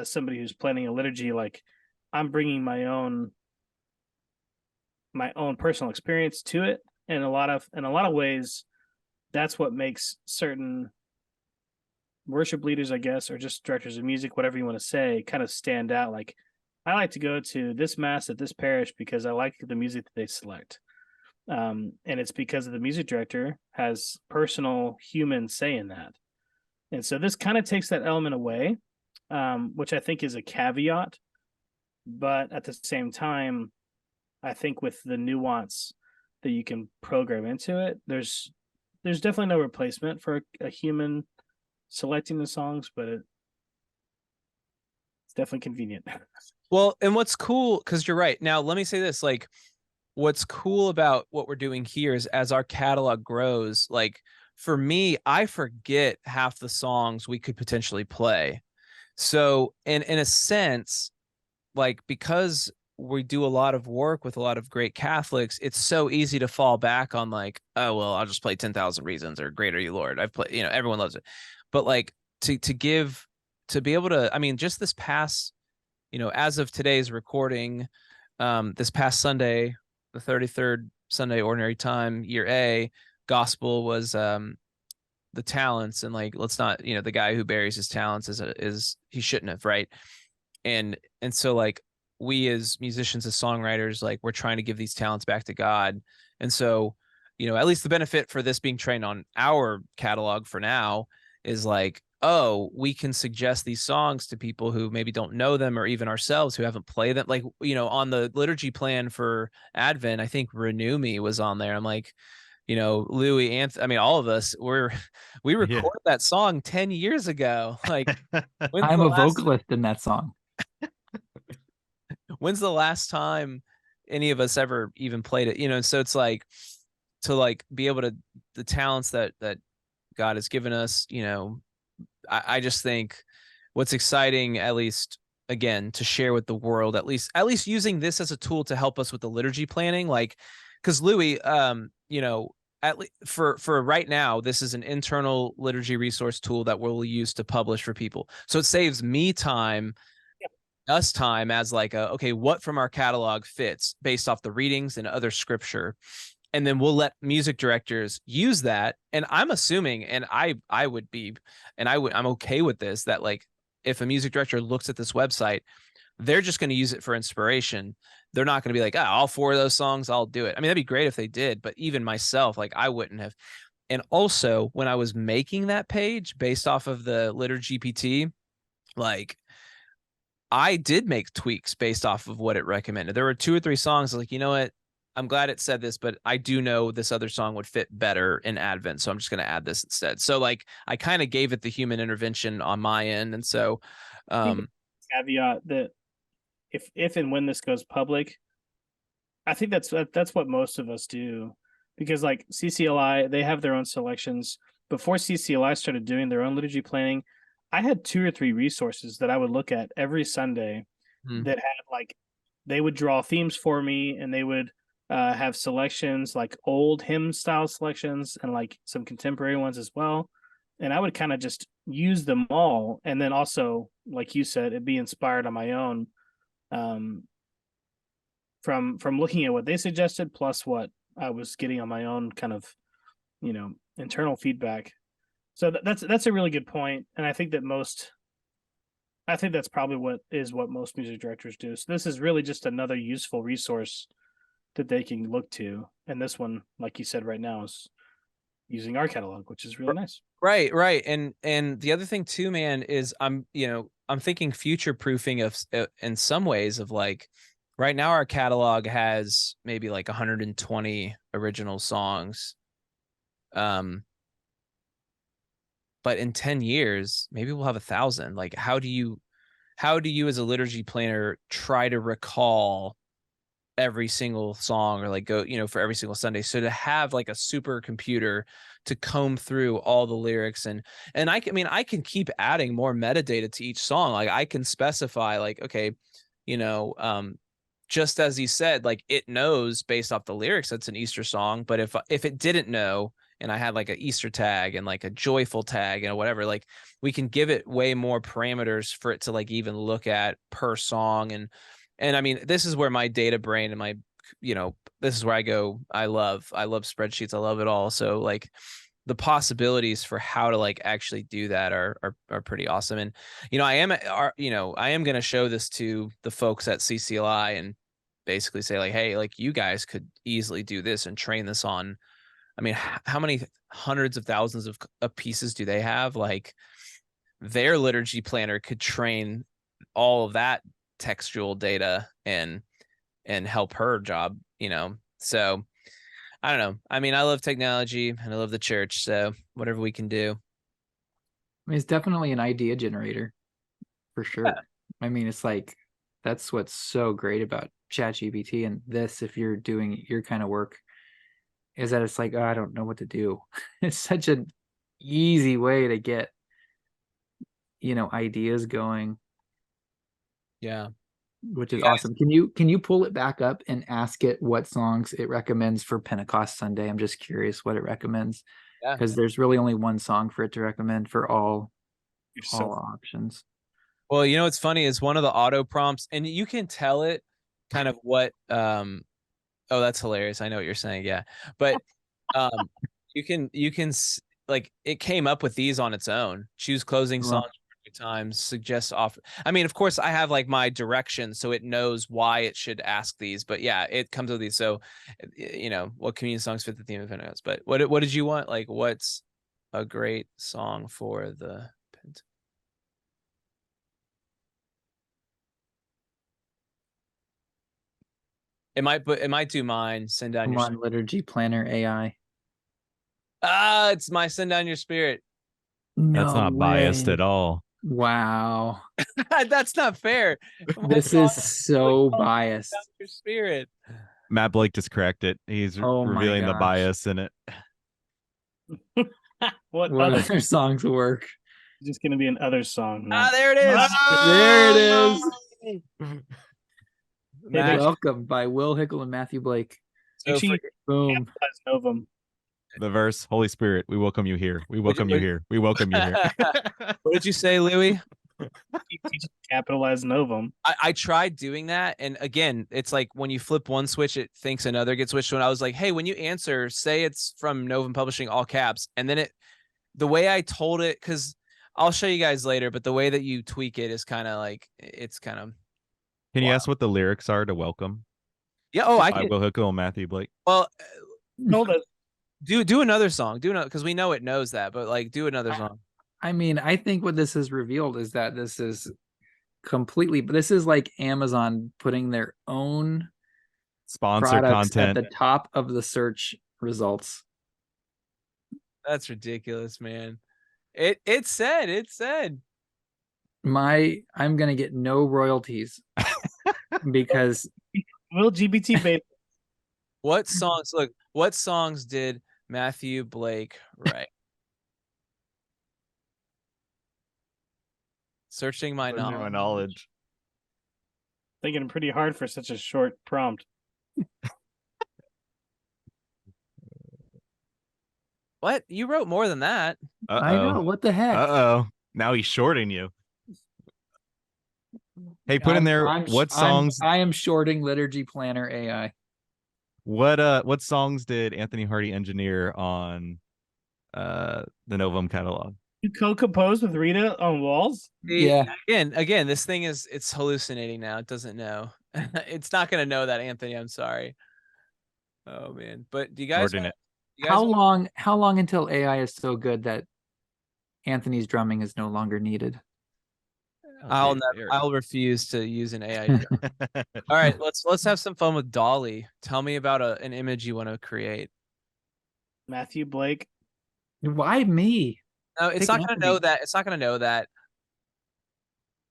somebody who's planning a liturgy, like I'm bringing my own personal experience to it, and in a lot of ways, that's what makes certain worship leaders, I guess, or just directors of music, whatever you want to say, kind of stand out. Like I like to go to this mass at this parish because I like the music that they select, and it's because the music director has personal human say in that. And so this kind of takes that element away, which I think is a caveat. But at the same time, I think with the nuance that you can program into it, there's definitely no replacement for a human selecting the songs, but it's definitely convenient. Well, and what's cool, because you're right. Now, let me say this, like, what's cool about what we're doing here is as our catalog grows, like, for me, I forget half the songs we could potentially play. So in a sense, like, because we do a lot of work with a lot of great Catholics, it's so easy to fall back on like, oh, well, I'll just play 10,000 Reasons or Great Are You, Lord. I've played, everyone loves it. But like to be able to, I mean, just this past, as of today's recording, this past Sunday, the 33rd Sunday Ordinary Time, year A, gospel was the talents, and like, let's not, the guy who buries his talents is he shouldn't have, right? And so like, we as musicians, as songwriters, like, we're trying to give these talents back to God. And so, at least the benefit for this being trained on our catalog for now is like, oh, we can suggest these songs to people who maybe don't know them, or even ourselves who haven't played them. Like, on the liturgy plan for Advent, I think Renew Me was on there. I'm like, Louis, Anthony, I mean, all of us we recorded that song 10 years ago. Like, I'm a vocalist in that song. when's the last time any of us ever even played it? So it's like, to like be able to, the talents that God has given us, I just think what's exciting, at least again, to share with the world, at least using this as a tool to help us with the liturgy planning, like, because Louis, at least for right now, this is an internal liturgy resource tool that we'll use to publish for people. So it saves me time, us time, as like, okay, what from our catalog fits based off the readings and other scripture. And then we'll let music directors use that. And I'm assuming, and I'm okay with this, that like, if a music director looks at this website, they're just going to use it for inspiration. They're not going to be like, all 4 of those songs, I'll do it. I mean, that'd be great if they did, but even myself, like, I wouldn't have. And also, when I was making that page based off of the Liturgy GPT, like, I did make tweaks based off of what it recommended. There were 2 or 3 songs like, you know what? I'm glad it said this, but I do know this other song would fit better in Advent, so I'm just going to add this instead. So like, I kind of gave it the human intervention on my end. And so caveat that if and when this goes public, I think that's what most of us do, because like CCLI, they have their own selections. Before CCLI started doing their own liturgy planning, I had 2 or 3 resources that I would look at every Sunday that had like, they would draw themes for me, and they would have selections, like old hymn style selections and like some contemporary ones as well. And I would kind of just use them all. And then also, like you said, it'd be inspired on my own from looking at what they suggested, plus what I was getting on my own kind of, internal feedback. So that's a really good point. And I think that's probably what most music directors do. So this is really just another useful resource that they can look to. And this one, like you said, right now is using our catalog, which is really nice. Right. And the other thing too, man, is I'm thinking future proofing of in some ways of like, right now our catalog has maybe like 120 original songs. But in 10 years, maybe we'll have 1,000. Like, how do you as a liturgy planner try to recall every single song, or like go, for every single Sunday? So to have like a super computer to comb through all the lyrics, and I can keep adding more metadata to each song. Like, I can specify like, okay, just as he said, like, it knows based off the lyrics that's an Easter song. But if it didn't know, and I had like an Easter tag and like a joyful tag and whatever, like, we can give it way more parameters for it to like even look at per song. And I mean, this is where my data brain and my, this is where I go. I love spreadsheets. I love it all. So like, the possibilities for how to like actually do that are pretty awesome. And, I am going to show this to the folks at CCLI and basically say like, hey, like, you guys could easily do this and train this on. I mean, how many hundreds of thousands of pieces do they have? Like, their liturgy planner could train all of that textual data and help her job, So I don't know. I mean, I love technology and I love the church, so whatever we can do. I mean, it's definitely an idea generator for sure. Yeah. I mean, it's like, that's what's so great about ChatGPT and this, if you're doing your kind of work, is that it's like, oh, I don't know what to do. It's such an easy way to get ideas going, Yeah. which is You guys- awesome. Can you pull it back up and ask it what songs it recommends for Pentecost Sunday? I'm just curious what it recommends, Yeah. because there's really only one song for it to recommend for all You're so options. Well, you know what's funny is one of the auto prompts, and you can tell it kind of what oh, that's hilarious. I know what you're saying. Yeah. But you can like it came up with these on its own. Choose closing Wow. songs times, suggest offer. I mean, of course, I have like my directions, so it knows why it should ask these. But yeah, it comes with these. So, what community songs fit the theme of Pentecost? But what did you want? Like, what's a great song for the It might do mine. Send down Come your on, Liturgy Planner AI. it's my send down your spirit. That's No not biased way. at all. Wow. That's not fair. My This song is so called biased. Send Down Your Spirit. Matt Blake just cracked it. He's Oh my revealing the gosh. bias in it. what What other? other songs work? It's just gonna be another song. Ah, Not, there it is. There it is. Matt, Welcome by Will Hickle and Matthew Blake. so Make sure you Boom. capitalize Novum. The verse, Holy Spirit, we welcome you here. We welcome you here. We welcome you here. what did you say, Louis? You just capitalize Novum. I tried doing that, and again, it's like when you flip one switch, it thinks another gets switched. When I was like, "Hey, when you answer, say it's from Novum Publishing, all caps," and then the way I told it, because I'll show you guys later, but the way that you tweak it is kind of like it's kind of Can you Wow. ask what the lyrics are to welcome? yeah. Oh, I By can. Will Hickle and Matthew Blake. Well, Told us. do another song. Do another because we know it knows that, but like do another song. I mean, I think what this has revealed is that this is like Amazon putting their own Sponsor products content. at the top of the search results. That's ridiculous, man. It said. I'm gonna get no royalties because Will GBT bait? What songs? Look, what songs did Matthew Blake write? Searching my Searching knowledge. my knowledge. Thinking pretty hard for such a short prompt. What? You wrote more than that. I know what the heck. Uh-oh. Now he's shorting you. Hey, put in there what songs I am shorting Liturgy Planner AI. what songs did Anthony Hardy engineer on the Novum catalog? You co-compose with Rita on Walls? Yeah. Again, this thing it's hallucinating now. It doesn't know. It's not gonna know that, Anthony. I'm sorry. Oh man. But do you guys Coordinate. How long until AI is so good that Anthony's drumming is no longer needed? I'll refuse to use an AI drum. All right, let's have some fun with DALL-E. Tell me about an image you want to create. Matthew Blake. Why me? No, it's Pick not gonna know Anthony. that. It's not gonna know that.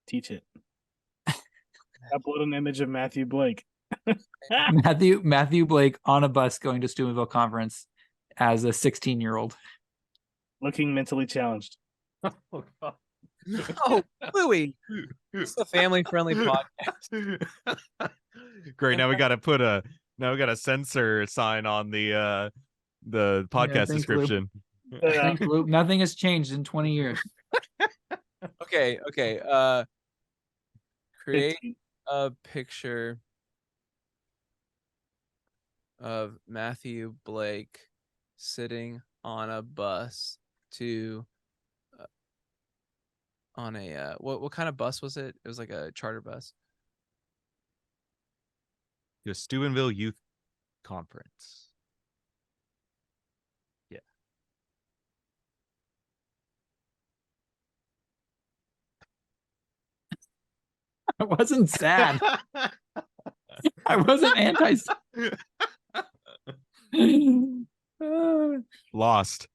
Teach it. Upload an image of Matthew Blake. Matthew Blake on a bus going to Steubenville Conference as a 16-year-old. Looking mentally challenged. Oh, no, Louis. It's a family-friendly podcast. Great. Now we gotta censor sign on the podcast thanks, description. Thanks, Luke. Nothing has changed in 20 years. Okay. Create a picture of Matthew Blake sitting on a bus on a what kind of bus was it? It was like a charter bus. The Steubenville Youth Conference. Yeah. I wasn't sad. I wasn't anti. Lost.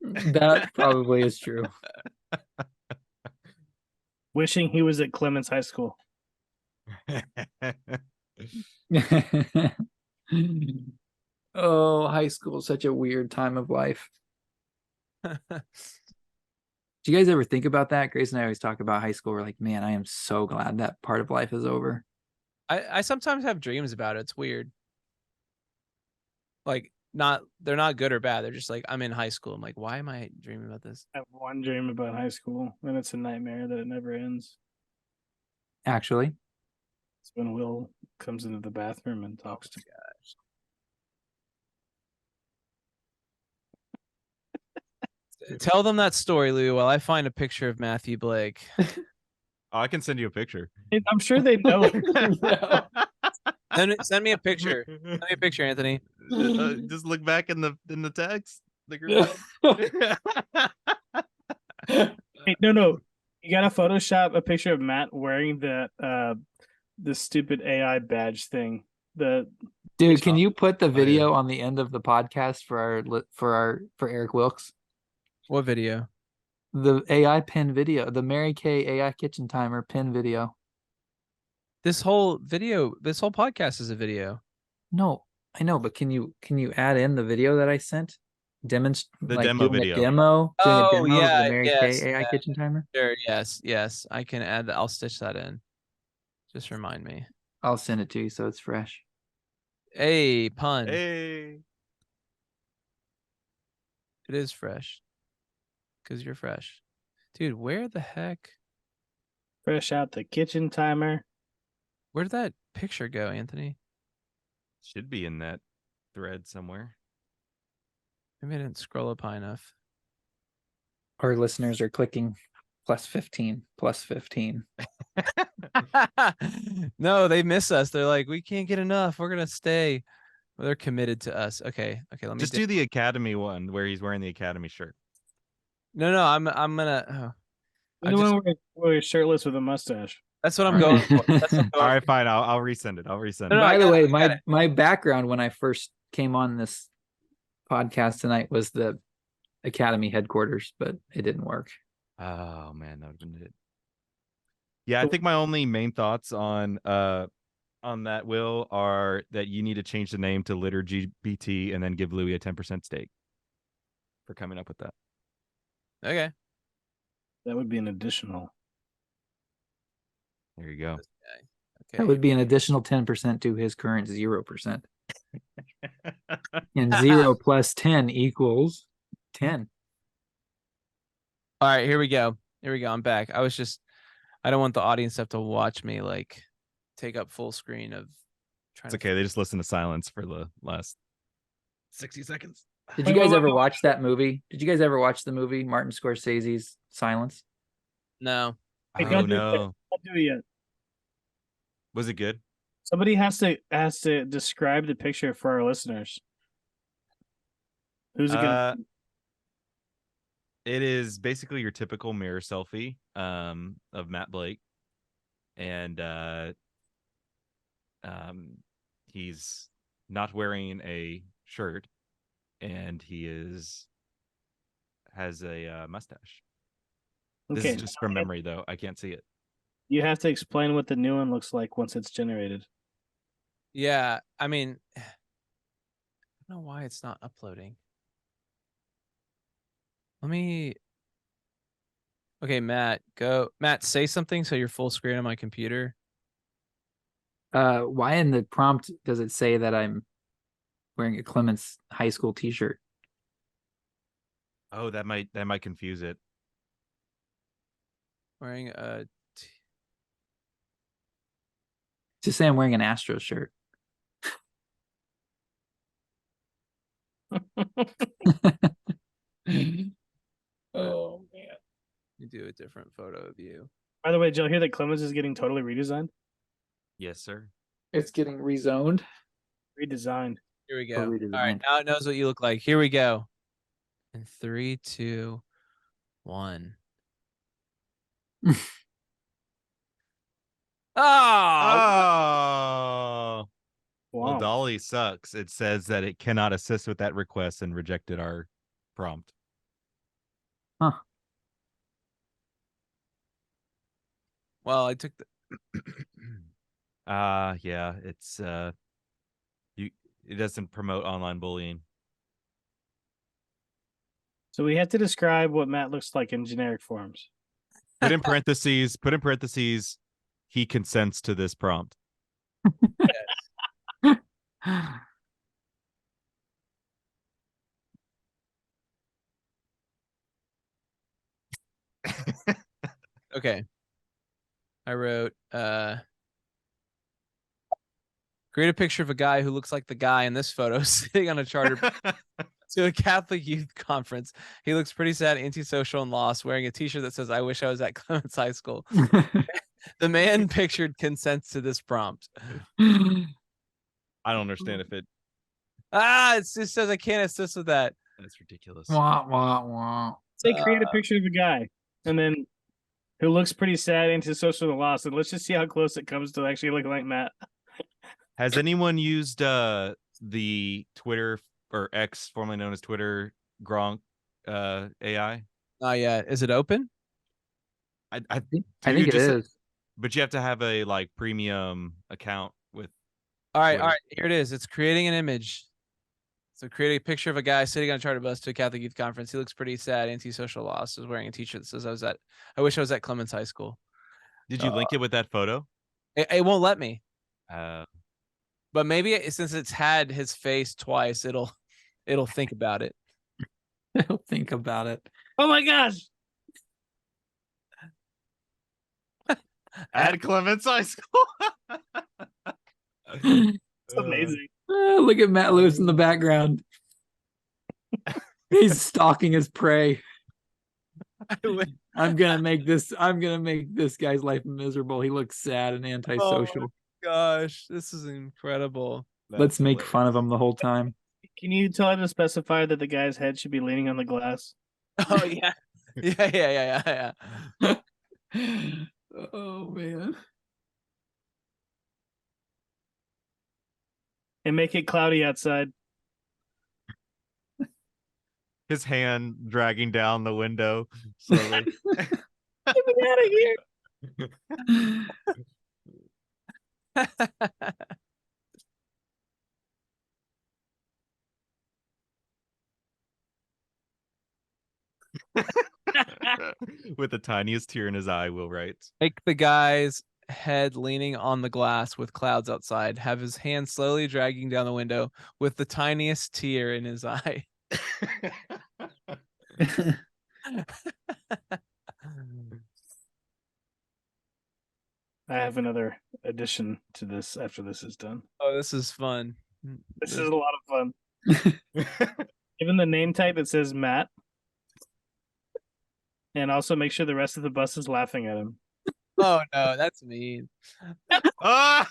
That probably is true. Wishing he was at Clemens High School. Oh, high school is such a weird time of life. Do you guys ever think about that? Grace and I always talk about high school. We're like, man, I am so glad that part of life is over. I sometimes have dreams about it. It's weird. Like they're not good or bad. They're just like I'm in high school. I'm like, why am I dreaming about this? I have one dream about high school, and it's a nightmare that it never ends. Actually, It's when Will comes into the bathroom and talks to Tell them that story, Lou, while I find a picture of Matthew Blake. Oh, I can send you a picture. I'm sure they know it. Send me a picture. Send me a picture, Anthony. Just look back in the text. The group. Hey, no. You gotta Photoshop a picture of Matt wearing the stupid AI badge thing. dude, can you put the video on the end of the podcast for Eric Wilkes? What video? The AI pin video, the Mary Kay AI kitchen timer pin video. This whole podcast is a video. No, I know, but can you add in the video that I sent? Demo doing video. a demo of the Mary yes, Kay AI kitchen timer. Sure, yes. I can add that. I'll stitch that in. Just remind me. I'll send it to you so it's fresh. Hey, pun. Hey. It is fresh. Because you're fresh. Dude, where the heck? Fresh out the kitchen timer. Where did that picture go, Anthony? Should be in that thread somewhere. Maybe I didn't scroll up high enough. Our listeners are clicking +15, +15. No, they miss us. They're like, we can't get enough. We're gonna stay. Well, they're committed to us. Okay. Let me just do the Academy one where he's wearing the Academy shirt. No, I'm gonna. The one where he's shirtless with a mustache. That's what I'm going for. All right, fine. I'll resend it. No, By the way, my background when I first came on this podcast tonight was the Academy headquarters, but it didn't work. Oh man, that would have been it. Yeah, I think my only main thoughts on that, Will, are that you need to change the name to Liturgy BT and then give Louis a 10% stake for coming up with that. Okay. That would be an additional. There you go. Okay. That would be an additional 10% to his current 0%. And 0 plus 10 equals 10. All right, here we go. I'm back. I don't want the audience to have to watch me like take up full screen of It's okay. They just listen to silence for the last 60 seconds. Did you guys ever watch that movie? Did you guys ever watch the movie Martin Scorsese's Silence? No. Hey, Oh don't do it no. yet. Don't do it yet. Was it good? Somebody has to describe the picture for our listeners. Who's it gonna be? It is basically your typical mirror selfie of Matt Blake. And he's not wearing a shirt, and he has a mustache. This Okay. is just from memory, though. I can't see it. You have to explain what the new one looks like once it's generated. Yeah, I mean, I don't know why it's not uploading. Okay, Matt, go. Matt, say something so you're full screen on my computer. Why in the prompt does it say that I'm wearing a Clements high school t-shirt? Oh, that might confuse it. Wearing a Just say I'm wearing an Astros shirt. Oh man. you do a different photo of you. By the way, did y'all hear that Clemens is getting totally redesigned? Yes, sir. It's getting rezoned. Redesigned. Here we Oh, go. redesigned. All right, now it knows what you look like. Here we go. In 3, 2, 1. Oh, Oh. Well, Wow. DALL-E sucks. It says that it cannot assist with that request and rejected our prompt. Huh. well, I took the. Yeah, it's it doesn't promote online bullying. So we have to describe what Matt looks like in generic forms. Put in parentheses. He consents to this prompt. Okay. I wrote create a picture of a guy who looks like the guy in this photo sitting on a charter to a Catholic youth conference. He looks pretty sad, antisocial, and lost, wearing a t-shirt that says, "I wish I was at Clements High School." The man pictured consents to this prompt. I don't understand if it. It just says I can't assist with that. That's ridiculous. Wah, wah, wah. Say create a picture of a guy, and then who looks pretty sad, antisocial, and lost, and let's just see how close it comes to actually looking like Matt. Has anyone used the Twitter or X, formerly known as Twitter, Gronk AI? Not yet. Is it open? I think it is. But you have to have a like premium account with. All right, Twitter. all right. Here it is. It's creating an image. So create a picture of a guy sitting on a charter bus to a Catholic youth conference. He looks pretty sad, antisocial, lost. Is wearing a t-shirt that says, I wish I was at Clements High School." Did you link it with that photo? It won't let me. But maybe since it's had his face twice, it'll think about it. I'll think about it. Oh my gosh! At Clements High School. It's amazing. Look at Matt Lewis in the background. He's stalking his prey. I'm gonna make this guy's life miserable. He looks sad and antisocial. Oh gosh, this is incredible. Let's make fun of him the whole time. Can you tell him to specify that the guy's head should be leaning on the glass? Oh yeah. Yeah. Oh man. And make it cloudy outside. His hand dragging down the window slowly. Get me out of here! With the tiniest tear in his eye, Will writes. Make the guy's head leaning on the glass with clouds outside. Have his hand slowly dragging down the window with the tiniest tear in his eye. I have another addition to this after this is done. Oh, this is fun. This is a lot of fun. Given the name type, it says Matt. And also make sure the rest of the bus is laughing at him. Oh no, that's mean. Ah!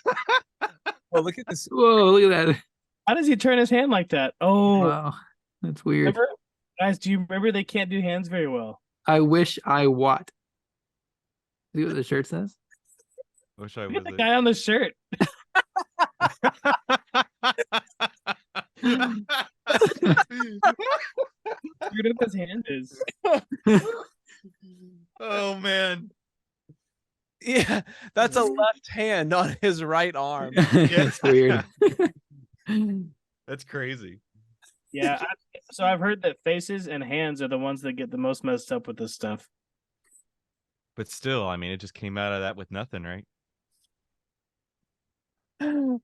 Oh, look at this. Whoa, look at that. How does he turn his hand like that? Oh, Wow. That's weird. remember, guys, do you remember they can't do hands very well? I wish I what? See what the shirt says? Wish I Look was at the guy on the shirt. Look what his hand is. Oh man. Yeah, that's a left hand on his right arm. That's weird. That's crazy. Yeah, so I've heard that faces and hands are the ones that get the most messed up with this stuff. But still, I mean, it just came out of that with nothing, right?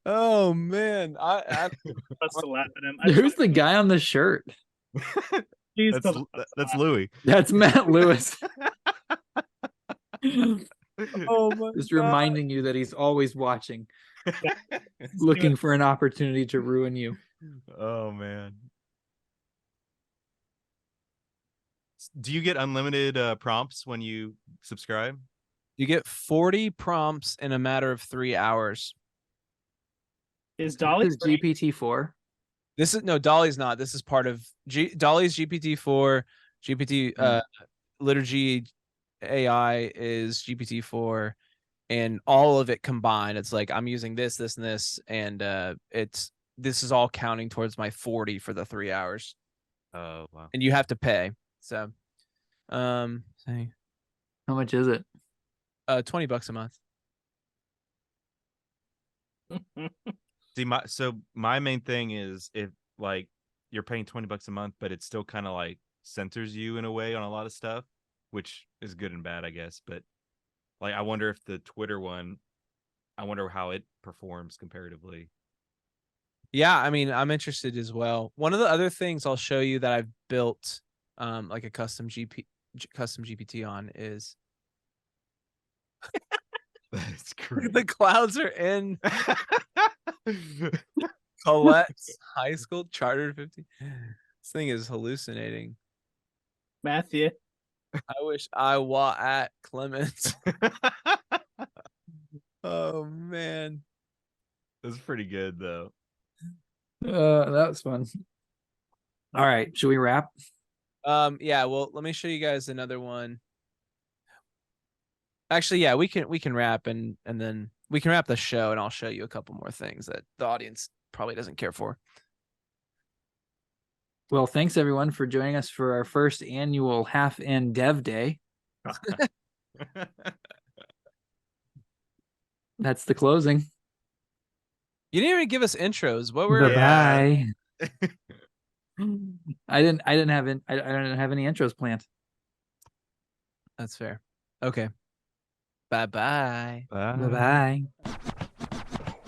Oh man, I Let's laugh at him. Who's the guy on the shirt? Please That's don't- Louis. That's Matt Lewis. oh my Just God. reminding you that he's always watching, Let's do looking it. for an opportunity to ruin you. Oh man. Do you get unlimited prompts when you subscribe? You get 40 prompts in a matter of 3 hours. Is Dolly This is free? GPT-4. This is no DALL-E's not. This is part of DALL-E's GPT-4. GPT Liturgy AI is GPT-4, and all of it combined. It's like I'm using this, this, and this, and this is all counting towards my 40 for the 3 hours. Oh wow. And you have to pay. So, say, How much is it? $20 a month. See, my main thing is if like you're paying $20 a month, but it's still kind of like centers you in a way on a lot of stuff, which is good and bad, I guess. But like, I wonder if the Twitter one, I wonder how it performs comparatively. Yeah, I mean, I'm interested as well. One of the other things I'll show you that I've built like a custom GPT on is That's great. the clouds are in Colette's high school charter 50. This thing is hallucinating. Matthew. I wish I was at Clements. Oh man. That's pretty good though. That was fun. All right, should we wrap? Yeah, well, let me show you guys another one. Actually, yeah, we can wrap and then we can wrap the show and I'll show you a couple more things that the audience probably doesn't care for. Well, thanks everyone for joining us for our first annual Half End Dev Day. That's the closing. You didn't even give us intros. What were Bye bye. I didn't have any intros planned. That's fair. Okay. Bye-bye. Bye bye.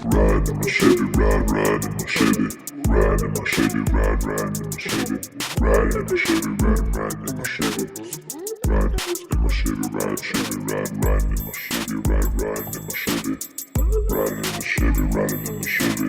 Ride in my Chevy, ride in my Chevy. Ride in my Chevy, ride in my Chevy. Ride in my Chevy, ride in my Chevy. Ride in my Chevy, ride in my Chevy, ride in my Chevy. Ride in my Chevy, ride in my Chevy.